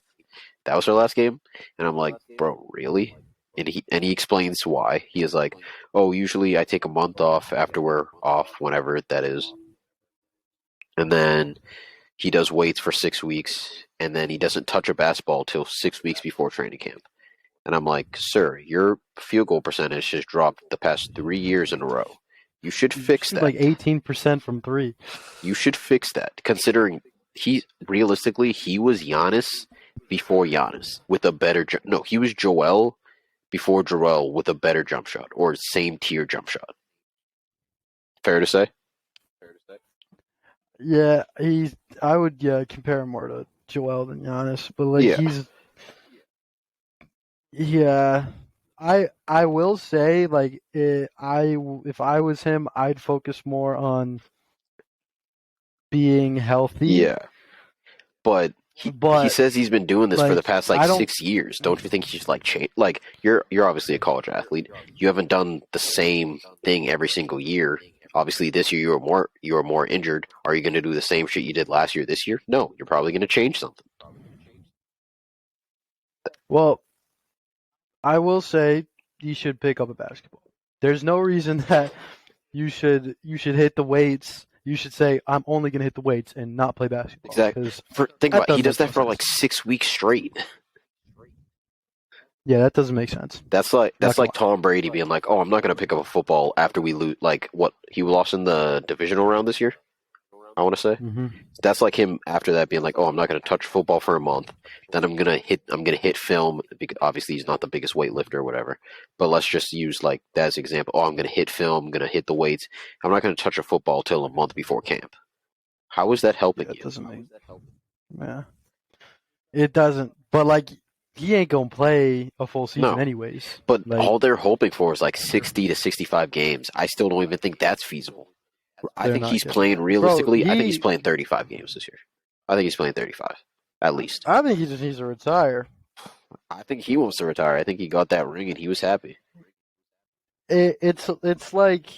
That was our last game," and I'm like, "Bro, really?" And he explains why. He is like, "Oh, usually I take a month off after we're off, whenever that is, and then." He does weights for 6 weeks, and then he doesn't touch a basketball till 6 weeks before training camp. And I'm like, sir, your field goal percentage has dropped the past 3 years in a row. You should You fix shoot that. like 18% from three. You should fix that, considering he realistically he was Giannis before Giannis with a better no, he was Joel before Joel with a better jump shot or same tier jump shot. Fair to say? Yeah, I would compare him more to Joel than Giannis, but like Yeah. yeah. I will say like if I was him, I'd focus more on being healthy. Yeah. But he But says he's been doing this for the like past like I don't 6 years. Don't you think he's like changed? Like you're obviously a college athlete. You haven't done the same thing every single year. Obviously, this year you were more injured. Are you going to do the same shit you did last year this year? No, you're probably going to change something. well, I will say you should pick up a basketball. There's no reason that you should hit the weights. You should say I'm only going to hit the weights and not play basketball Exactly. because Think that about it. He doesn't does make that no for sense. like 6 weeks straight. Yeah, that doesn't make sense. That's like Not that's gonna like Tom Brady being like, "Oh, I'm not going to pick up a football after we lose." Like what he lost in the divisional round this year. I want to say. lie. That's like him after that being like, "Oh, I'm not going to touch football for a month. Then I'm gonna hit film. Because obviously, he's not the biggest weightlifter or whatever. But let's just use like that as an example. Oh, I'm going to hit film. I'm going to hit the weights. I'm not going to touch a football till a month before camp. How is that Yeah, helping it you? doesn't make. Yeah, it doesn't. But like, he ain't gonna play a full season No. anyways. But Like, all they're hoping for is like 60 to 65 games. I still don't even think that's feasible. I they're think not he's getting playing that, bro. realistically. I think he's playing 35 games this year. I think he's playing 35 at least. I think he just needs to retire. I think he wants to retire. I think he got that ring and he was happy. It's like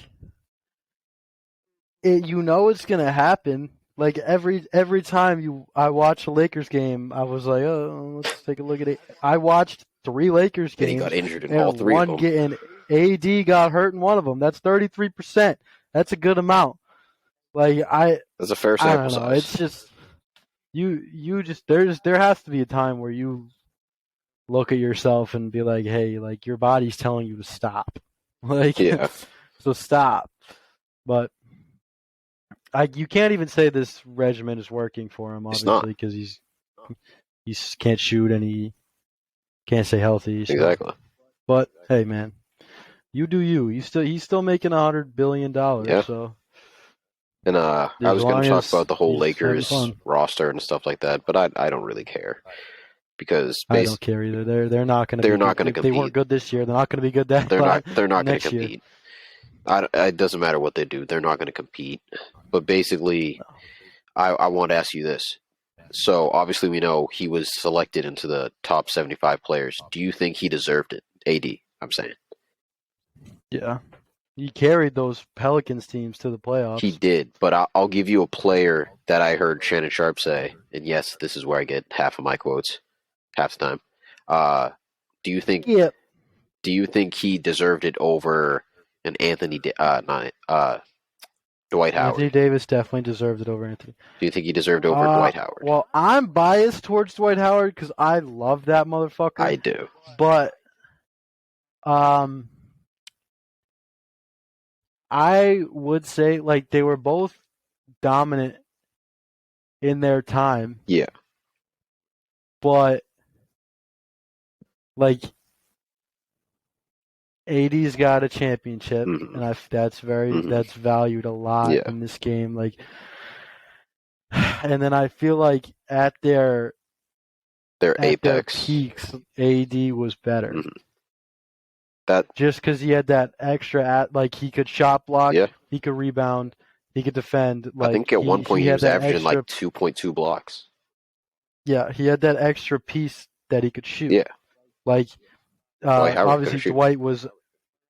it's gonna happen. Like every time I watch a Lakers game, I was like, oh, let's take a look at it. I watched 3 Lakers And he got games, injured in all and three of them. AD got hurt in one of them. That's 33%. That's a good amount. Like That's a fair I sample don't know. size. It's just you just there has to be a time where you look at yourself and be like, hey, like your body's telling you to stop. Like Yeah, so stop. But you can't even say this regimen is working for him, it's obviously, not. because he can't shoot and he can't stay healthy. So, Exactly. but hey, man, you do you. He's still making $100 billion. Yeah. So And I as was going long to talk as about the whole he's having Lakers fun, roster and stuff like that, but I don't really care because I don't care either. They're not going to they're be not good. going to They weren't compete. good this year. They're not going to be good that They're not going to next year. compete. It doesn't matter what they do. They're not going to compete. But basically, I want to ask you this. So obviously we know he was selected into the top 75 players. Do you think he deserved it? AD, I'm saying. Yeah, he carried those Pelicans teams to the He playoffs. did, but I'll give you a player that I heard Shannon Sharp say, and yes, this is where I get half of my quotes, half the time. Uh, do you think Yeah, do you think he deserved it over an not Dwight Anthony Howard? Davis definitely deserved it over Anthony. Do you think he deserved it over Dwight Howard? Well, I'm biased towards Dwight Howard because I love that motherfucker. I do. But um, I would say like they were both dominant in their time, Yeah. but like AD's got a championship, Hmm. and Hmm. that's valued a lot Yeah. in this game. Like, and then I feel like Their at their apex. peaks, AD was better. Hmm. That Just because he had that extra like he could shot block, yeah. he could rebound, he could defend. I Like think at one point he he had was that averaging extra. like 2.2 blocks. Yeah, he had that extra piece that he could shoot. Yeah. Like Dwight Howard couldn't obviously shoot.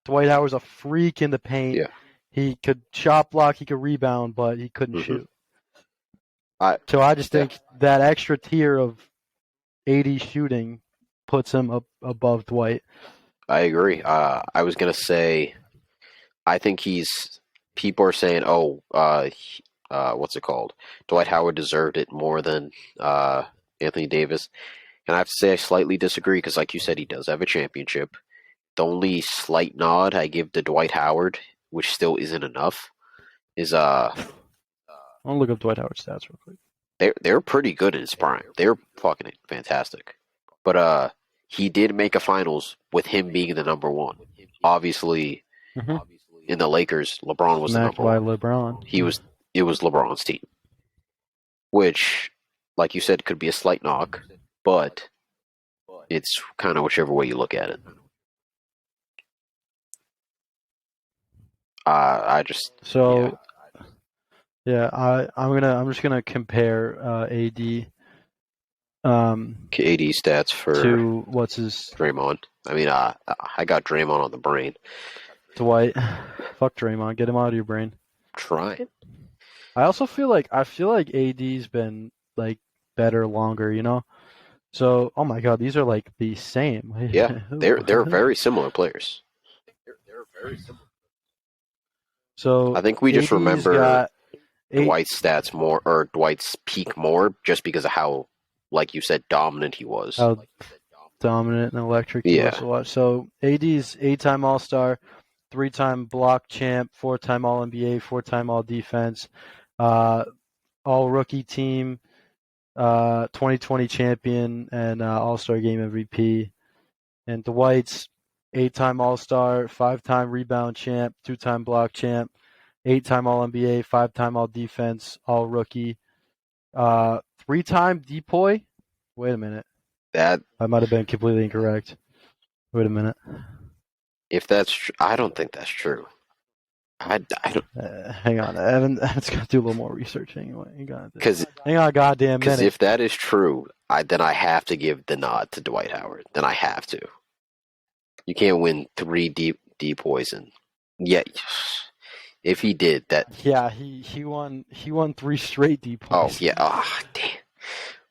Dwight Howard's a freak in the paint. Yeah. He could shot block, he could rebound, but he couldn't Hmm. shoot. So I just think that extra tier of AD shooting puts him up above Dwight. I agree. I was gonna say, I think people are saying, oh, what's it called? Dwight Howard deserved it more than Anthony Davis, and I have to say I slightly disagree because, like you said, he does have a championship. The only slight nod I give to Dwight Howard which still isn't enough, is I'll look up Dwight Howard's stats real quick. they're pretty good in his prime. They're fucking fantastic. But he did make a finals with him being the number one. Obviously, Mm-hmm. in the Lakers, LeBron was the Smacked number by one. LeBron. It was LeBron's team, which, like you said, could be a slight knock, but it's kind of whichever way you look at it. I just So yeah, I'm just gonna compare AD KD stats for to what's his Draymond. I mean, I got Draymond on the brain. Dwight. Fuck Draymond, get him out of your brain. Trying. I also feel like AD's been like better longer, you know. So oh my god, these are like the same. Yeah, they're very similar players. So I think we just AD's remember got Dwight's stats more, or Dwight's peak more, just because of how, like you said, dominant he was. how dominant and electric he was Yeah. to watch. So AD's 8-time All-Star, 3-time block champ, 4-time All-NBA, 4-time All-Defense, All-Rookie team, 2020 champion, and All-Star Game MVP. And Dwight's 8-time All-Star, 5-time rebound champ, 2-time block champ, 8-time All-NBA, 5-time All-Defense, All-Rookie, 3-time Depoy. Wait a minute. That I might have been completely incorrect. Wait a minute. if that's I don't think that's true. I don't Hang on. Evan's got to do a little more research anyway. because Hang on a goddamn minute. if that is true, then I have to give the nod to Dwight Howard. Then I have to. You can't win 3 deep poison. Yeah, if he did that. Yeah, he won 3 straight deep Oh points. yeah. Oh damn.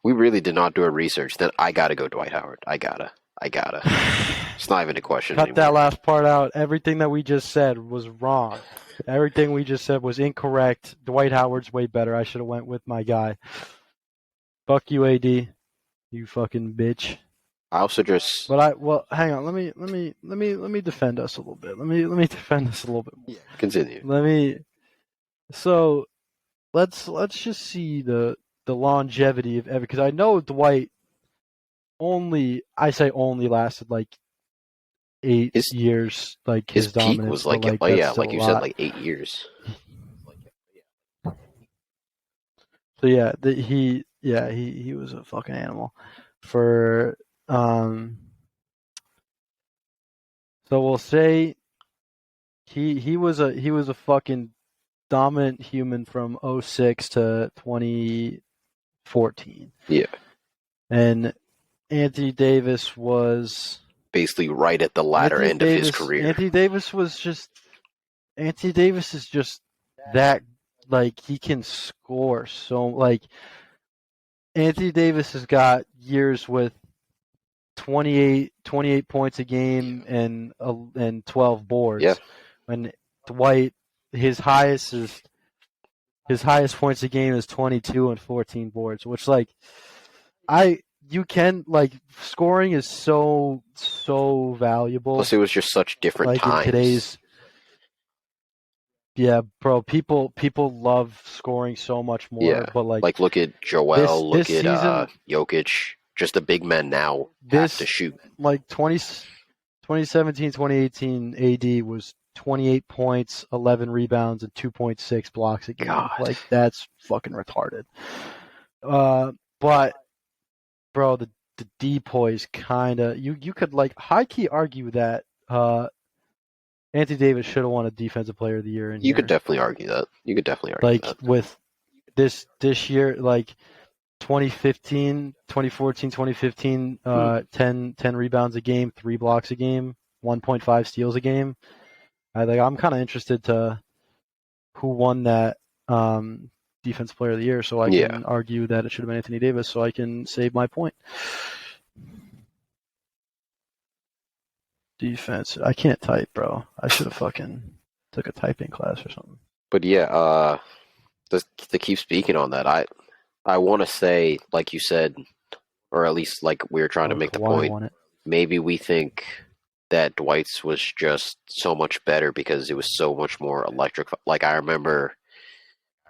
We really did not do our research. Then I gotta go Dwight Howard. I gotta. It's not even a question Cut anymore. that last part out. Everything that we just said was wrong. Everything we just said was incorrect. Dwight Howard's way better. I should have went with my guy. Fuck you, AD. You fucking bitch. I also just. But hang on. Let me defend us a little bit. Let me defend us a little bit more. Continue. So let's just see the longevity of Evan, because I know Dwight only lasted like 8 years. Like his his peak dominance was like, but, like that's like you a said, lot. like 8 years. So yeah, he was a fucking animal for so we'll say he was a fucking dominant human from 06 to 2014. Yeah. And Anthony Davis was Basically right at the latter end of his career. Anthony Davis is just that, like, he can score. So like Anthony Davis has got years with 28 points a game and 12 boards. Yeah. When Dwight, his highest points a game is 22 and 14 boards, which you can, like, scoring is so valuable. Plus, it was just such different like times. in today's, yeah, bro, people love scoring so much more. Yeah. But like look at Joel, this look at season, Jokic. Just the big men now have to shoot. Like 2017, 2018, AD was 28 points, 11 rebounds, and 2.6 blocks a game. God. Like, that's fucking retarded. But bro, the depoys kind of, you could, like, high key argue that Anthony Davis should have won a Defensive Player of the Year. You could definitely argue that. Like, with this year, like 2014, 2015, 10 rebounds a game, 3 blocks a game, 1.5 steals a game. I'm kind of interested to who won that Defensive Player of the Year, so I can argue that it should have been Anthony Davis, so I can save my point. Defense. I can't type, bro. I should have fucking took a typing class or something. But yeah, to keep speaking on that, I want to say, like you said, or at least like we were trying to make the point, maybe we think that Dwight's was just so much better because it was so much more electric. Like I remember,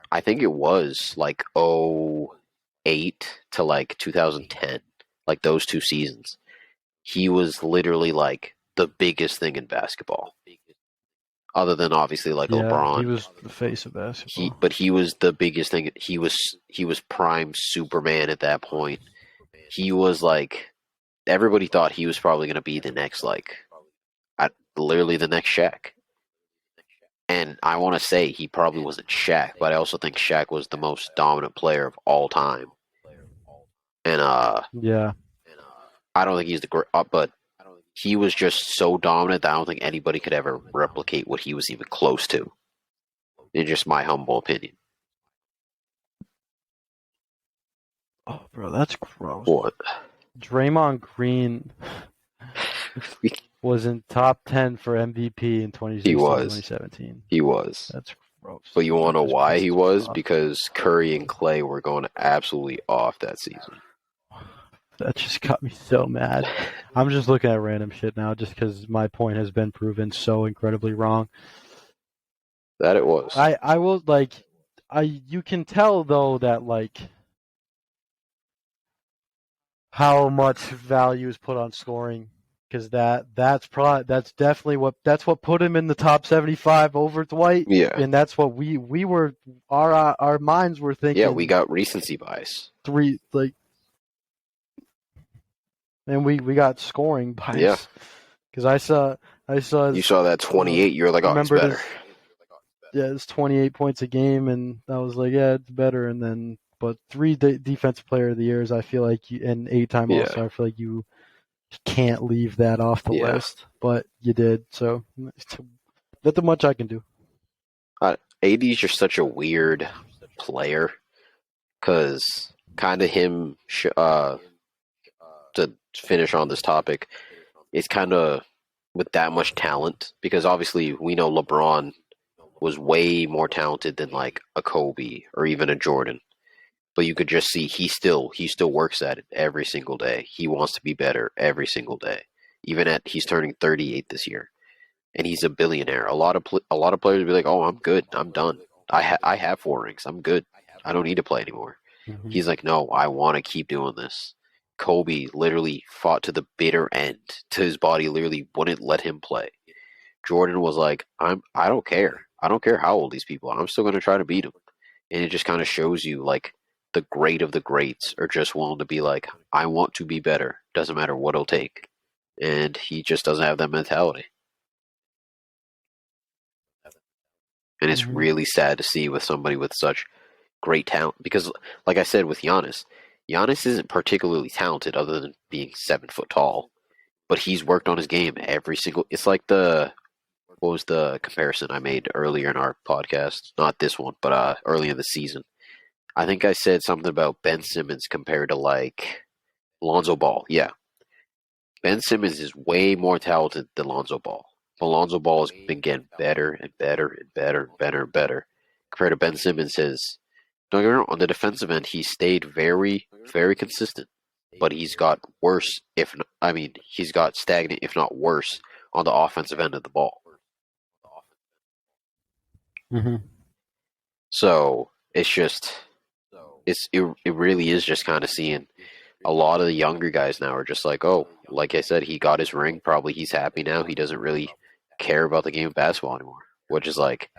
I think it was like '08 to like 2010, like those 2 seasons. He was literally like the biggest thing in basketball, other than obviously like Yeah, he LeBron. was the face of He, basketball. but he was the biggest thing. He was prime Superman at that point. He was like everybody thought he was probably going to be the next like, literally the next Shaq. And I want to say he probably wasn't Shaq, but I also think Shaq was the most dominant player of all time. And Yeah. I don't think he's the great, but he was just so dominant that I don't think anybody could ever replicate what he was even close to. In just my humble opinion. Oh, bro, that's gross. What? Draymond Green was in top 10 for MVP in He 2016, was. 2017. He was. That's gross. But you want to know That just why he pisses me was? off. Because Curry and Clay were going absolutely off that season. That just got me so mad. I'm just looking at random shit now just because my point has been proven so incredibly wrong. That it was. I will, like, you can tell, though, that, like, how much value is put on scoring because that's definitely what put him in the top 75 over Dwight, Yeah. and that's what we were our minds were Yeah, we thinking got recency bias. three, like, and we got scoring Yeah. bias because I saw You his, saw that 28, you're like, oh, he's remembered better. his 28 points a game, and I was like, yeah, it's better. And then, but three defensive player of the years, I feel like, and 8-time Yeah. All-Star, I feel like you can't leave that off the Yeah. list, but you did. So nothing much I can do. AD's just such a weird player because kind of him, to finish on this topic, it's kind of with that much talent because obviously we know LeBron was way more talented than like a Kobe or even a Jordan. But you could just see he still works at it every single day. He wants to be better every single day. Even at he's turning 38 this year, and he's a billionaire. A lot of players would be like, "Oh, I'm good. I'm done. I have 4 rings. I'm good. I don't need to play anymore." Mm-hmm. He's like, "No, I want to keep doing this." Kobe literally fought to the bitter end. To his body literally wouldn't let him play. Jordan was like, I don't care. I don't care how old these people are. I'm still going to try to beat them." And it just kind of shows you like the great of the greats are just willing to be like, I want to be better. Doesn't matter what it'll take. And he just doesn't have that mentality. And it's Mm-hmm. really sad to see with somebody with such great talent. Because, like I said with Giannis isn't particularly talented other than being 7 foot tall. But he's worked on his game every single. It's like what was the comparison I made earlier in our podcast? Not this one, but early in the season. I think I said something about Ben Simmons compared to like Lonzo Ball. Yeah, Ben Simmons is way more talented than Lonzo Ball. But Lonzo Ball has been getting better and better and better and better and better. Compared to Ben Simmons, don't get me wrong, on the defensive end, he stayed very, very consistent. But he's got worse, he's got stagnant, if not worse, on the offensive end of the ball. Mm-hmm. So it's just, it really is just kind of seeing a lot of the younger guys now are just like, oh, like I said, he got his ring. Probably he's happy now. He doesn't really care about the game of basketball anymore. Which is like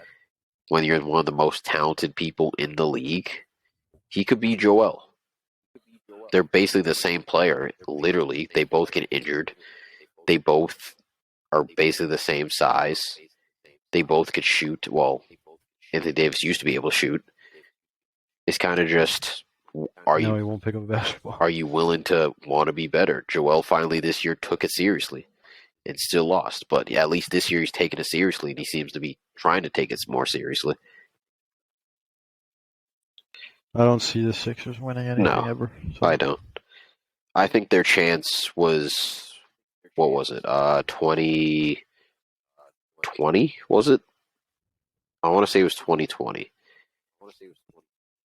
when you're one of the most talented people in the league, he could be Joel. They're basically the same player. Literally, they both get injured. They both are basically the same size. They both could shoot. Well, Anthony Davis used to be able to shoot. It's kind of just, are No, you he won't pick up a basketball. are you willing to want to be better? Joel finally this year took it seriously and still lost. But yeah, at least this year he's taking it seriously, and he seems to be trying to take it more seriously. I don't see the Sixers winning anything No, ever. So. I don't. I think their chance was, what was it? 2020, was it? I want to say it was 2020.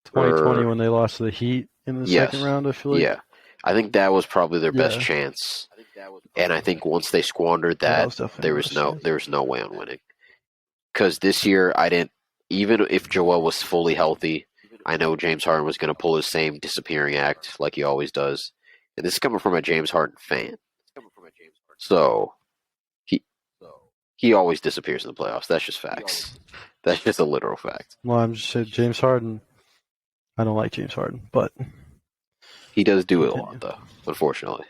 2020 when they lost to the Heat in the Yes, second round, I feel like. yeah. I think that was probably their best Yeah. chance. And I think once they squandered Yeah, that that, was definitely there a was nice no chance. there was no way on winning. Because this year I didn't even if Joel was fully healthy, I know James Harden was going to pull his same disappearing act like he always does. And this is coming from a James Harden fan. So he he always disappears in the playoffs. That's just facts. That's just a literal fact. Well, I'm just saying James Harden. I don't like James Harden, but He does do it a lot continue. though, unfortunately.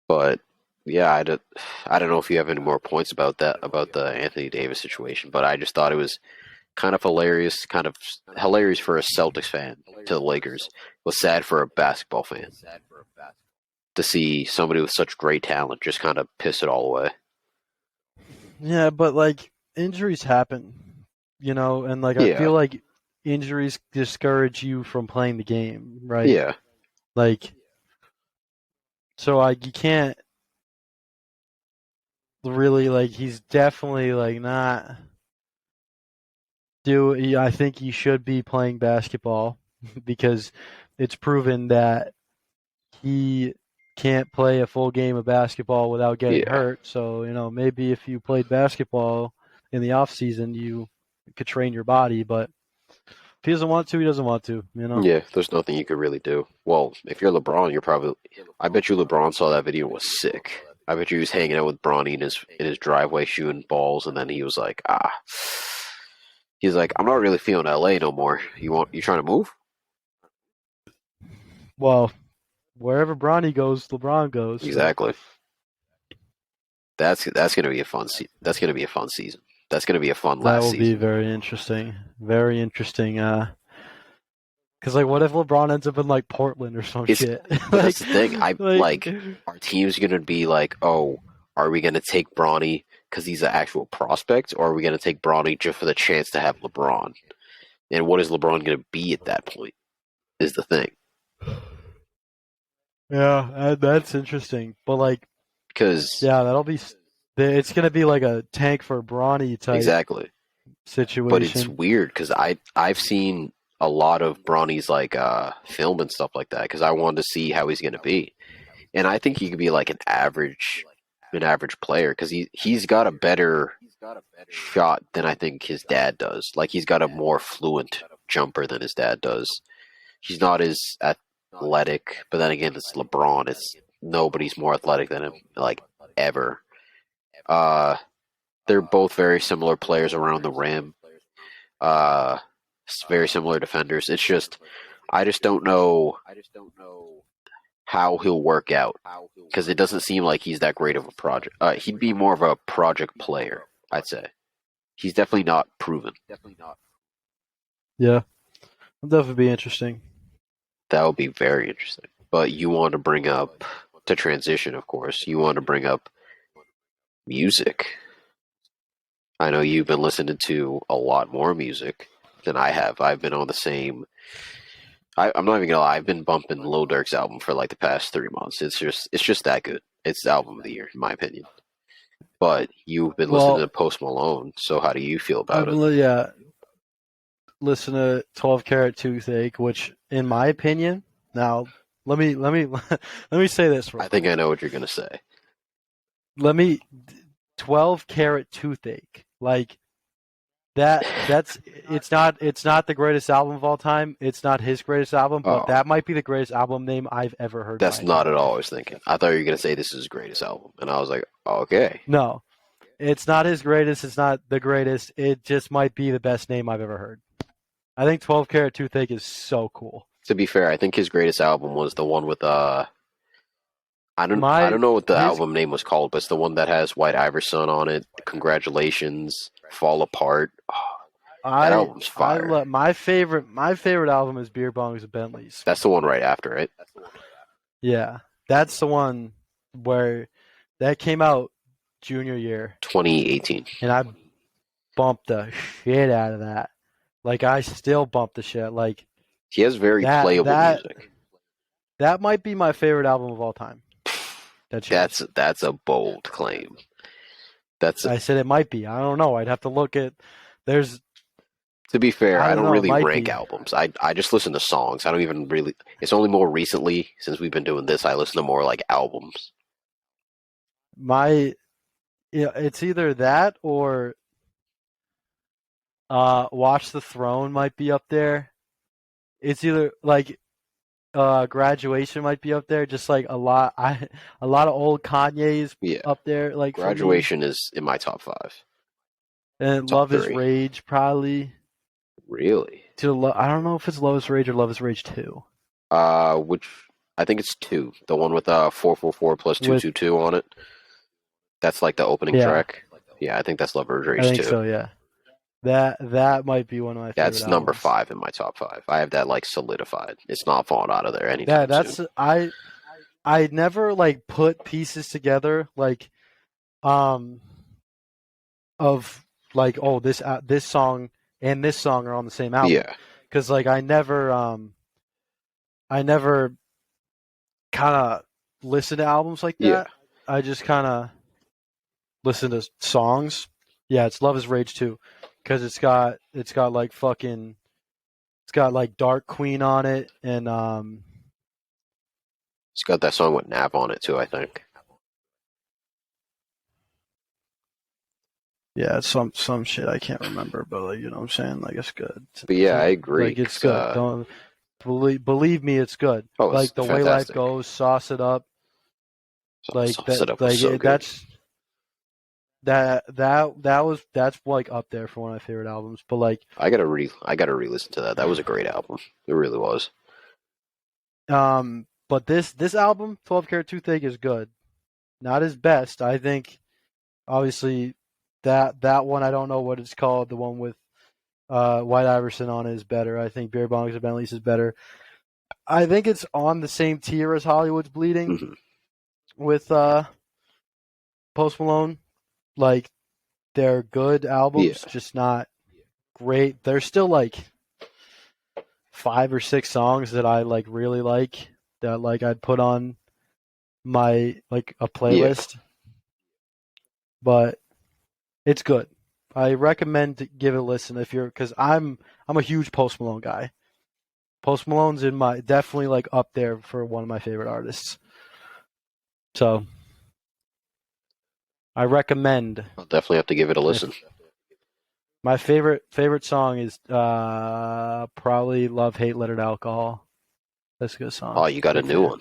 But yeah, I don't know if you have any more points about that about the Anthony Davis situation, but I just thought it was kind of hilarious for a Celtics fan to the Lakers. It was sad for a basketball fan to see somebody with such great talent just kind of piss it all away. Yeah, but like injuries happen, and like I Yeah, feel like injuries discourage you from playing the game, right? yeah, Like, so like you can't really like he's definitely like not do. I think he should be playing basketball because it's proven that he can't play a full game of basketball without getting yeah, hurt. So, maybe if you played basketball in the off season, you could train your body, but if he doesn't want to, he doesn't want to. yeah. There's nothing you could really do. Well, if you're LeBron, you're probably. I bet you LeBron saw that video and was sick. I bet you he was hanging out with Bronny in his driveway shooting balls, and then he was like, ah. He's like, I'm not really feeling LA no more. You trying to move? Well, wherever Bronny goes, LeBron goes. So Exactly. That's gonna be a that's gonna be a fun season. That's gonna be a fun that last will be season. very interesting. Very interesting. Because like, what if LeBron ends up in like Portland or some It's shit? but like, that's the thing. I like, like our team's gonna be like, oh, are we gonna take Bronny because he's an actual prospect, or are we gonna take Bronny just for the chance to have LeBron? And what is LeBron gonna be at that point? Is the thing yeah, that's interesting. But like, because yeah, that'll be. It's gonna be like a tank for Bronny type exactly. But it's situation. weird because I've seen a lot of Bronny's like film and stuff like that because I wanted to see how he's gonna be. And I think he could be like an average player because he's got a better shot than I think his dad does. Like he's got a more fluent jumper than his dad does. He's not as athletic, but then again, it's LeBron. It's nobody's more athletic than him, like ever. Uh, they're both very similar players around the rim. Uh, very similar defenders. It's just I just don't know how he'll work out because it doesn't seem like he's that great of a project. He'd be more of a project player, I'd say. He's definitely not proven. Yeah, it'll definitely be interesting. That would be very interesting. But you want to bring up to transition, of course. You want to bring up music. I know you've been listening to a lot more music than I have. I've been on the same. I'm not even gonna lie. I've been bumping Lil Durk's album for like the past 3 months. It's just that good. It's the album of the year, in my opinion. But you've been listening Well, to Post Malone, so how do you feel I've about it? been yeah, listen to 12 Carat Toothache, which, in my opinion, now let me let me say this real I think quick. I know what you're gonna say. Let me 12 Carat Toothache, like that's it's not the greatest album of all time. It's not his greatest album, but Oh, that might be the greatest album name I've ever heard in my that's entire not at all what I life. was thinking. I thought you were gonna say this is his greatest album, and I was like, okay. No, it's not his greatest. It's not the greatest. It just might be the best name I've ever heard. I think 12 Carat Toothache is so cool. To be fair, I think his greatest album was the one with I My don't know what the his album name was called, but it's the one that has White Iverson on it. Congratulations, Fall Apart. Oh, that album's I fire. love my favorite album is Beer Bongs and Bentleys. That's the one right after it. Yeah, that's the one where that came out junior year, 2018. and I bumped the shit out of that. Like I still bump the shit. Like He has very that playable that music. that might be my favorite album of all time. That changed. That's a bold claim. That's I said it might be. I don't know. I'd have to look at. There's To be fair, I I don't don't know. It really might rank be albums. I just listen to songs. I don't even really. It's only more recently since we've been doing this. I listen to more like albums. my. Yeah, it's either that or Watch the Throne might be up there. It's either like Graduation might be up there. Just like a lot. A lot of old Kanye's Yeah, up there. Like for me, Graduation is in my top five, and top Love Is three. Rage probably. Really? I don't know if it's Love Is Rage or Love Is Rage 2. Which I think it's two. The one with 444 plus With 222 on it. That's like the opening yeah, track. Yeah, I think that's Lover's I Rage think too. so. Yeah, that might be one of my favorite That's number albums. five in my top five. I have that like solidified. It's not falling out of there Yeah, anytime soon. that's I never like put pieces together like um of like oh this song and this song are on the same album Yeah, because like I never kind of listen to albums like yeah. that. I just kind of listen to songs. Yeah, it's Love Is Rage 2 because it's got like fucking it's got like Dark Queen on it and It's got that song with Nav on it too, I think. yeah, it's some shit I can't remember, but like, you know what I'm saying? Like it's good. But yeah, I agree. Like it's Cause good. Don't believe me, it's good. oh, it's Like the way life fantastic. goes, sauce it up. Like Sauce that. It Up was Like so good. that's like up there for one of my favorite albums. But like I gotta re-listen to that. That was a great album. It really was. but this album, 12 Karat Toothache, is good. Not his best, I think. Obviously, that one I don't know what it's called. The one with White Iverson on it is better. I think Barry Bonds of Bentley's is better. I think it's on the same tier as Hollywood's Bleeding Hmm. with Post Malone. Like they're good Yeah, albums, just not great. There's still like 5 or 6 songs that I like really like that like I'd put on my like a yeah. playlist, but it's good. I recommend to give it a listen if you're because I'm a huge Post Malone guy. Post Malone's in my definitely like up there for one of my favorite artists. So I recommend. I'll definitely have to give it a listen. If my favorite song is probably Love Hate Lettered Alcohol. That's a good song. Oh, you got a Big new fan. one.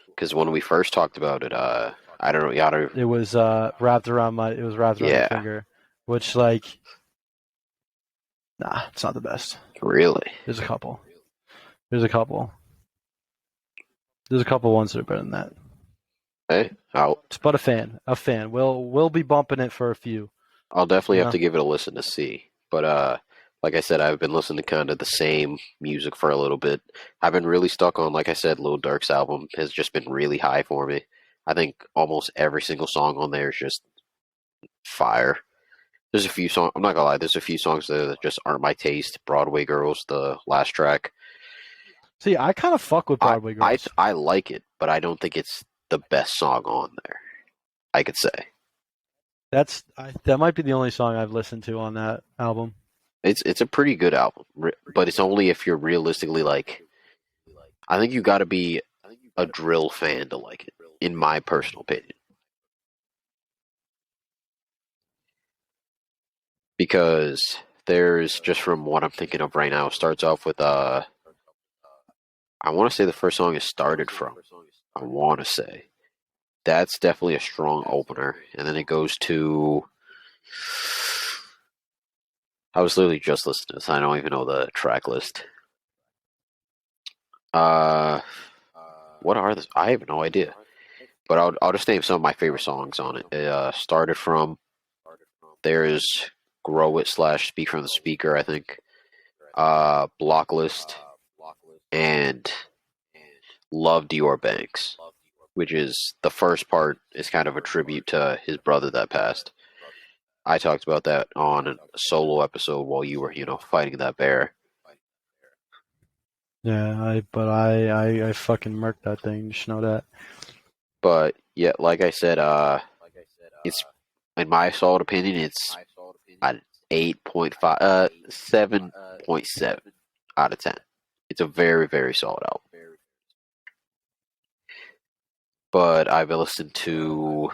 Because when we first talked about it, I don't know. Yeah, I don't, It was wrapped around your yeah, finger, which like nah, it's not the best. really. There's a couple. There's a couple. There's a couple ones that are better than that. Hey, But a fan. We'll be bumping it for a few. I'll definitely You have to know. give it a listen to see. But like I said, I've been listening to kind of the same music for a little bit. I've been really stuck on, like I said, Lil Durk's album has just been really high for me. I think almost every single song on there is just fire. There's a few songs. I'm not gonna lie. There's a few songs there that just aren't my taste. Broadway Girls, the last track. See, I kind of fuck with I Broadway I Girls. I like it, but I don't think it's the best song on there. I could say That might be the only song I've listened to on that album. it's a pretty good album, but it's only if you're realistically like. I think you got to be a drill fan to like it, in my personal opinion. Because there's just from what I'm thinking of right now, it starts off with I want to say the first song is started from. I want to say that's definitely a strong opener, and then it goes to. I was literally just listening to this. I don't even know the track list. Uh, what are this? I have no idea. But I'll just name some of my favorite songs on it. It started from. There's Grow It slash Speak from the Speaker, I think. Block List and Love Dior Banks, which is the first part is kind of a tribute to his brother that passed. I talked about that on a solo episode while you were, fighting that bear. Yeah, I fucking murked that thing. Just know that. But yeah, like I said, it's in my solid opinion, it's 8.5, 7.7 out of 10. It's a very, very solid album. But I've listened to,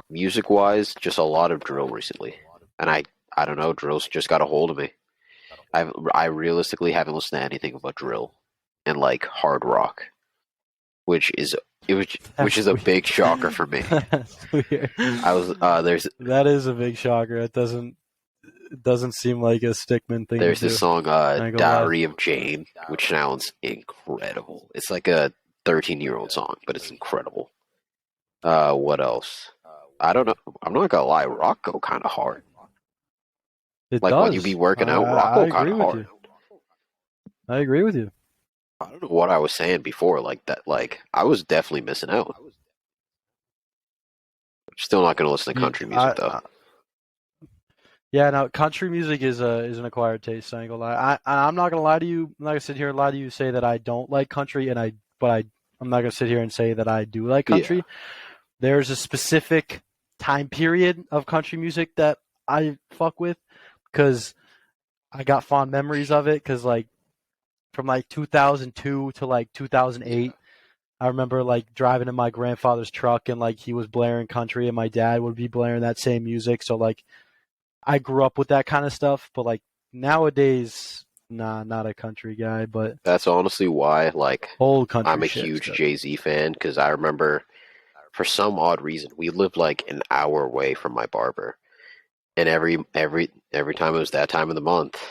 music wise, just a lot of drill recently. And I don't know, drill's just got a hold of me. I realistically haven't listened to anything but drill and like hard rock, which is which That's is a weird. big shocker for me. That's weird. I was That is a big shocker. It doesn't seem like a Stickman thing to there's this do. song I ain't gonna lie. Diary of Jane, which sounds incredible. It's like a 13-year-old song, but it's incredible. What else? I don't know. I'm not gonna lie, rock go kind of hard. It Like when you be does. working out, rock I go kind agree of with hard. you. I agree with you. I don't know what I was saying before, like that. Like I was definitely missing out. I'm still not gonna listen to You, country music though. yeah. Now, country music is an acquired taste. I ain't gonna lie. I'm not gonna lie to you. I'm not gonna sit here and lie to you. Say that I don't like country, I'm not gonna sit here and say that I do like Yeah, country. There's a specific time period of country music that I fuck with because I got fond memories of it. Because like from like 2002 to like yeah. 2008. I remember like driving in my grandfather's truck and like he was blaring country and my dad would be blaring that same music. So like I grew up with that kind of stuff, but like nowadays, nah, not a country guy, but That's honestly why, like, old I'm country a shit huge stuff. Jay-Z fan because I remember for some odd reason we lived like an hour away from my barber, and every time it was that time of the month,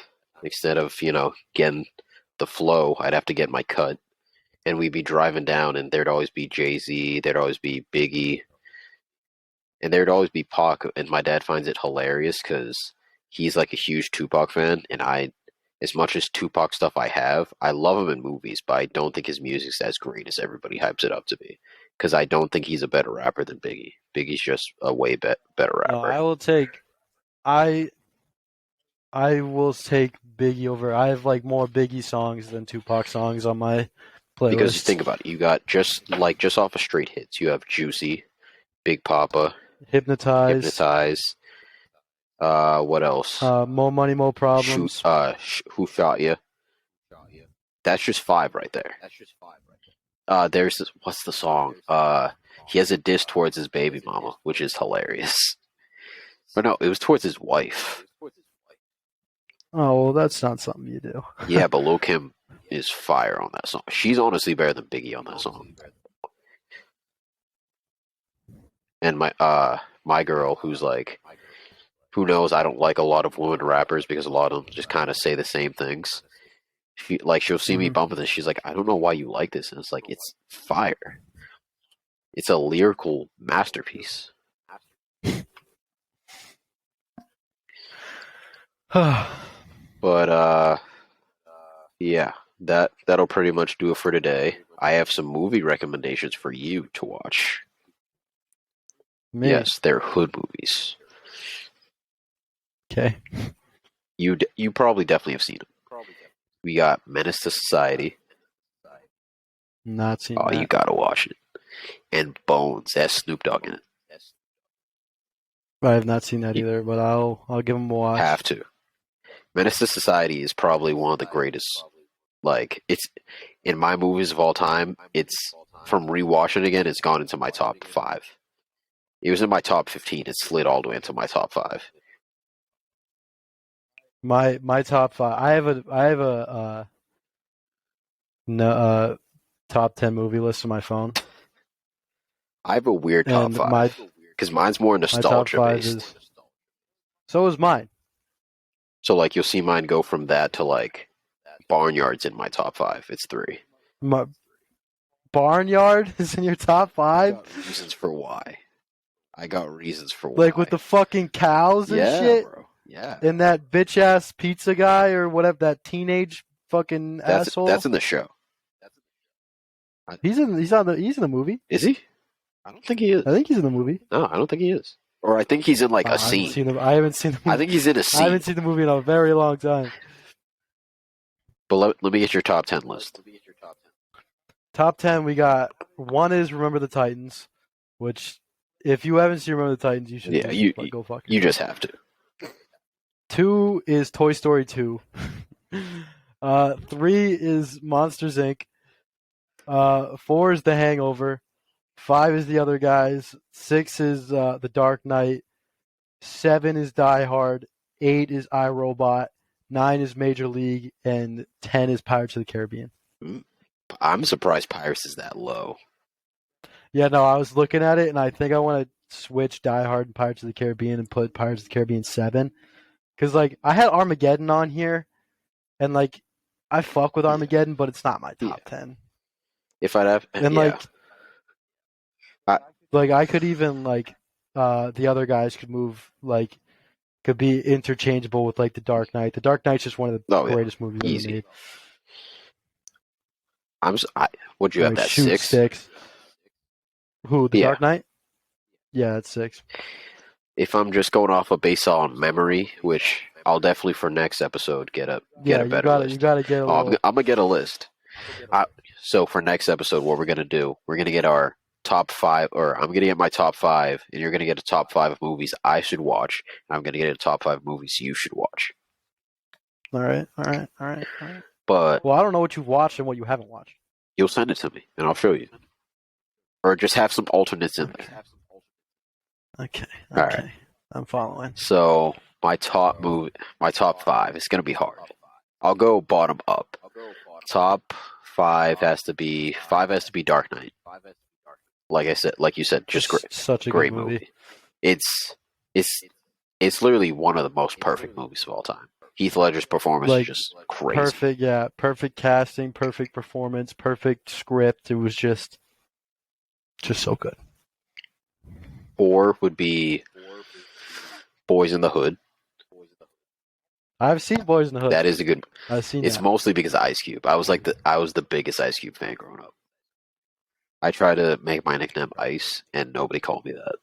instead of getting the flow, I'd have to get my cut, and we'd be driving down, and there'd always be Jay-Z, there'd always be Biggie, and there'd always be Pac, and my dad finds it hilarious because he's like a huge Tupac fan, and as much as Tupac stuff I love him in movies, but I don't think his music's as great as everybody hypes it up to be. Because I don't think he's a better rapper than Biggie. Biggie's just a way better No, rapper. I I will take Biggie over. I have like more Biggie songs than Tupac songs on my Because you playlist. think about it, you got just off of straight hits, you have Juicy, Big Papa, Hypnotize, Hypnotize. What else? More Money, More Problems. Who Shot You? That's just five right there. There's this. What's the song? He has a diss towards his baby mama, which is hilarious. But no, it was towards his wife. Oh, well, that's not something you do. Yeah, but Lil Kim is fire on that song. She's honestly better than Biggie on that song. And my girl, who's like, who knows I don't like a lot of women rappers because a lot of them just kind of say the same things. She'll see me hmm bumping this. She's like, I don't know why you like this, and it's like it's fire. It's a lyrical masterpiece. But yeah, that'll pretty much do it for today. I have some movie recommendations for you to watch. Me. Yes, they're hood movies. Okay. You probably definitely have seen them. We got Menace to Society. Not seen Oh, you that. gotta watch it. And Bones. That's Snoop Dogg in it. I have not seen that You either, but I'll give them a watch. have to. Menace to Society is probably one of the greatest. Like it's in my movies of all time. It's from rewatching again. It's gone into my top five. It was in my top 15. It slid all the way into my top five. My top five. I have a no, top 10 movie list on my phone, I have a weird top and five because mine's more my top nostalgia five based. is so is mine. So like you'll see mine go from that to like Barnyard's in my top five. It's three. My Barnyard is in your top I five, got reasons for why. I got reasons for like with why. the fucking cows and Yeah, shit, bro. Yeah. and that bitch ass pizza guy or whatever, that teenage fucking That's asshole. in the show. I- He's in the movie. Is he? I don't think he is. I think he's in the movie. No, I don't think he is. Or I think he's in like a I haven't scene. seen the. I haven't seen the. I think he's in a I haven't scene. seen the movie in a very long time. But let me get your top 10 list. Top 10, we got one is Remember the Titans, which if you haven't seen Remember the Titans, you should Yeah, just go fuck you yourself. just have to. 2 is Toy Story 2. 3 is Monsters Inc. 4 is The Hangover. 5 is The Other Guys. 6 is The Dark Knight. 7 is Die Hard. 8 is iRobot. 9 is Major League, and 10 is Pirates of the Caribbean. I'm surprised Pirates is that low. Yeah, no, I was looking at it, and I think I want to switch Die Hard and Pirates of the Caribbean and put Pirates of the Caribbean 7. Because, like, I had Armageddon on here, and, like, I fuck with Yeah. Armageddon, but it's not my top Yeah. 10. If I'd have, And, yeah, like I could even, like, the other guys could move, like, could be interchangeable with, like, The Dark Knight. The Dark Knight's just one of the oh yeah, greatest movies ever easy. made. Would you All have right, that shoot, 6? 6. Who, The Yeah. Dark Knight? Yeah, it's 6. If I'm just going off of based on memory, which I'll definitely for next episode get a Yeah, better you list. gotta get a Oh, little. I'm gonna get a list. So for next episode, what we're gonna do? We're gonna get our top 5, or I'm gonna get my top 5, and you're gonna get a top 5 of movies I should watch. And I'm gonna get a top 5 movies you should watch. All right. But Well, I don't know what you've watched and what you haven't watched. you'll send it to me, and I'll show you, or just have some alternates in there. Okay. All right. I'm following. So my top 5 is gonna be hard. I'll go bottom up. Top 5 has to be Dark Knight. Like you said, just great, Such a great good movie. It's literally one of the most perfect movies of all time. Heath Ledger's performance Like, is just crazy. Perfect casting, perfect performance, perfect script. It was just so good. 4 would be Boys in the Hood. I've seen Boys in the Hood. That is a good. I've seen It's that. mostly because of Ice Cube. I was the biggest Ice Cube fan growing up. I tried to make my nickname Ice, and nobody called me that.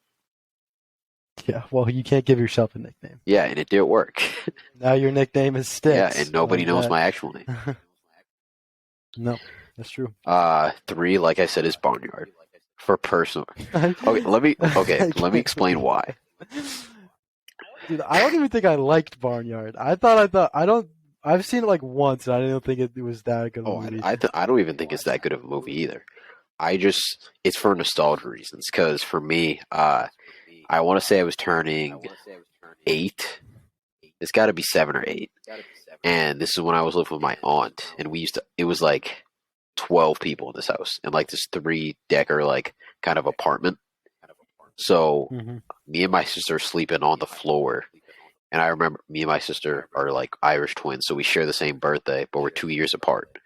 Yeah, well, you can't give yourself a nickname. Yeah, and it did work. Now your nickname is Sticks. Yeah, and nobody knows my actual name. No, that's true. 3, like I said, is Barnyard. For personal. Okay, let me explain why. Dude, I don't even think I liked Barnyard. I've seen it like once, and I didn't think it was that good of a movie. I don't even think it's that good of a movie either. It's for nostalgia reasons. Because for me, I want to say I was turning 8. It's got to be 7 or 8. And this is when I was living with my aunt, and it was like 12 people in this house, and like this 3-decker like kind of apartment. So me and my sister are sleeping on the floor, and I remember me and my sister are like Irish twins, so we share the same birthday, but we're 2 years apart.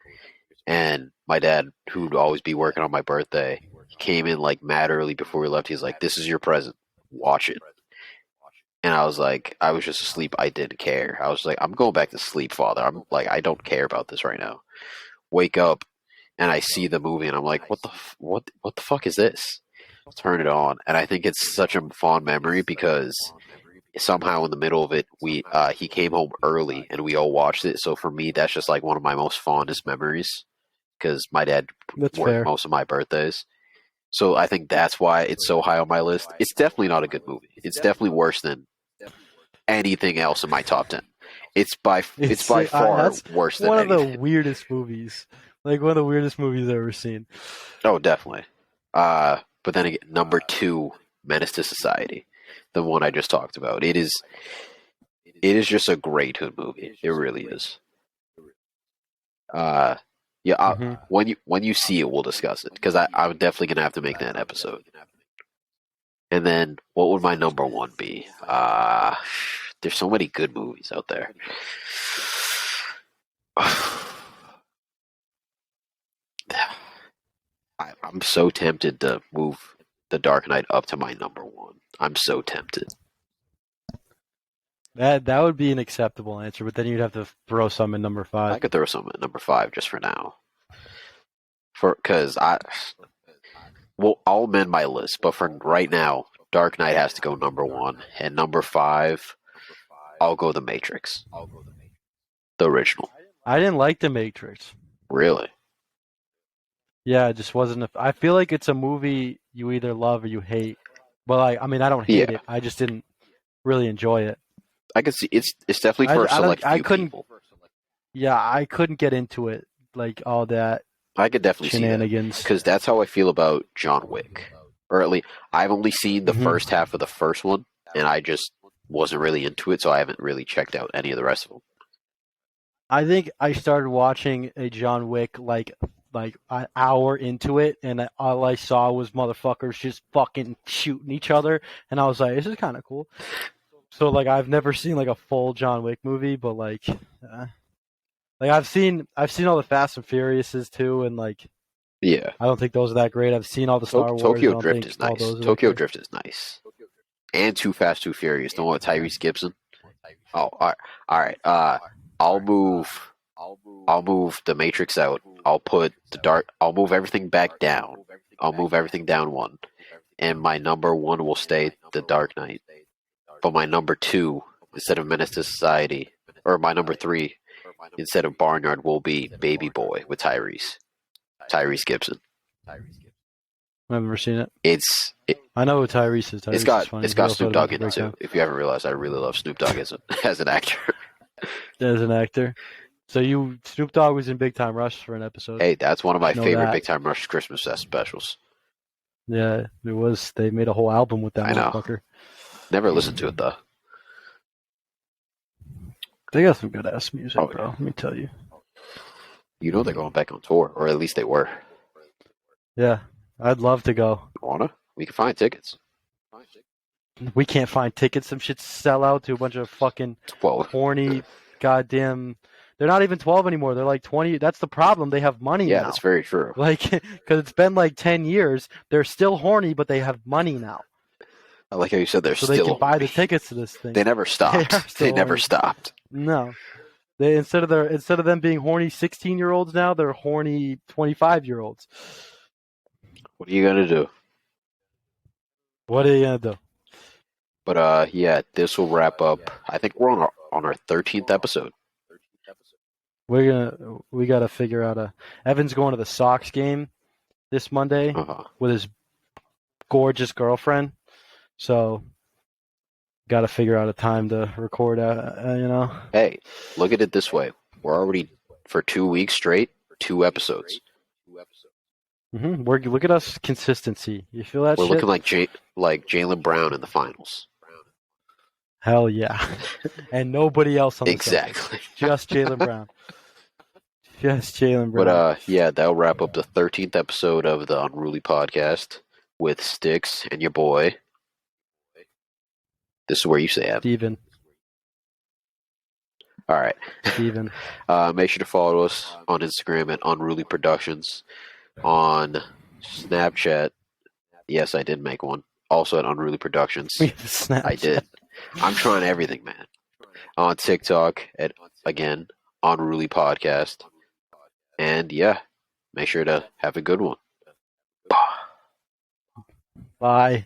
And my dad, who'd always be working on my birthday, came in like mad early before we left. He's like, "This is your present. Watch it." And I was like, I was just asleep. I didn't care. I was like, I'm going back to sleep, Father. I'm like, I don't care about this right now. Wake up, and I see the movie, and I'm like, what the fuck is this? Turn it on, and I think it's such a fond memory because somehow in the middle of it, he came home early, and we all watched it. So for me, that's just like one of my most fondest memories because my dad That's worked fair. most of my birthdays. So I think that's why it's so high on my list. It's definitely not a good movie. It's definitely worse than anything else in my top 10. It's by far That's worse than one of anything. the weirdest movies. Like one of the weirdest movies I've ever seen. Oh, definitely. But then again, number 2, Menace to Society, the one I just talked about. It is just a great hood movie. It really is. Yeah. When you see it, we'll discuss it because I'm definitely gonna have to make that an episode. And then, what would my number 1 be? There's so many good movies out there. I'm so tempted to move The Dark Knight up to my number 1. I'm so tempted. That would be an acceptable answer, but then you'd have to throw some in number I 5. could throw some at number 5 just for now. I'll amend my list, but for right now, Dark Knight has to go number 1, and number 5, I'll go The Matrix, the original. I didn't like The Matrix. Really? Yeah, it just wasn't. I feel like it's a movie you either love or you hate. But I mean, I don't hate it. I just didn't really enjoy it. I could see it's definitely for a I don't select I few couldn't people. yeah, I couldn't get into it like all that I could definitely see that shenanigans. because that's how I feel about John Wick. Or at least I've only seen the Hmm. first half of the first one, and I just wasn't really into it, so I haven't really checked out any of the rest of them. I think I started watching a John Wick like an hour into it, and all I saw was motherfuckers just fucking shooting each other, and I was like, this is kind of cool. So like I've never seen like a full John Wick movie, but like I've seen all the Fast and Furiouses too, and like Yeah, I don't think those are that great. I've seen all the Star Wars. I Tokyo don't Drift think is all nice. those are that Tokyo great. Drift is nice, and Too Fast, Too Furious. The one with Tyrese Gibson. Oh, all right. I'll move. I'll move the Matrix out. I'll put the Dark. I'll move everything back down. I'll move everything down one, and my number one will stay the Dark Knight. But my number two, instead of Menace to Society, or my number three, instead of Barnyard, will be Baby Boy with Tyrese Gibson. I've never seen it. It's it, I know who Tyrese is. Tyrese is funny. it's He got also Snoop had a Dogg mental in it too. breakdown If you haven't realized, I really love Snoop Dogg as as an actor. as an actor. So you Snoop Dogg was in Big Time Rush for an episode. Hey, that's one of my Just know favorite that. Big Time Rush Christmas specials. Yeah, it was. They made a whole album with that I know. motherfucker. Never listened to it though. They got some good ass music, Oh bro. yeah, Let me tell you. you know they're going back on tour, or at least they were. Yeah, I'd love to go. Wanna? We can find tickets. We can't find tickets. Some shit sell out to a bunch of fucking Well, horny, goddamn. They're not even 12 anymore. They're like 20. That's the problem. They have money yeah, that's now. very true. Like, because it's been like 10 years. They're still horny, but they have money now. I like how you said they're So they can still buy the horny. tickets to this thing. They never They are stopped. They still never horny. stopped. No. They instead of them being horny 16-year-olds now, they're horny 25-year-olds. What are you gonna do? What are you gonna do? But yeah, this will wrap up. I think we're on our 13th episode. We gotta figure out a. Evan's going to the Sox game this Monday Uh-huh. with his gorgeous girlfriend, so gotta figure out a time to record. You know. Hey, look at it this way. We're already for 2 weeks straight, 2 episodes. Look at us consistency. You feel that We're shit? looking like Jaylen Brown in the finals. Hell yeah. And nobody else on the Exactly. Celtics. Just Jaylen Brown. Just Jaylen Brown. But yeah, that'll wrap up the 13th episode of the Unruly Podcast with Sticks and your boy. This is where you say it. Steven. All right. Steven. Make sure to follow us on Instagram at Unruly Productions. On Snapchat, yes, I did make one. Also at Unruly Productions. We have a Snapchat. I did. I'm trying everything, man. On TikTok at, again, Unruly Podcast. And yeah, make sure to have a good one. Bye.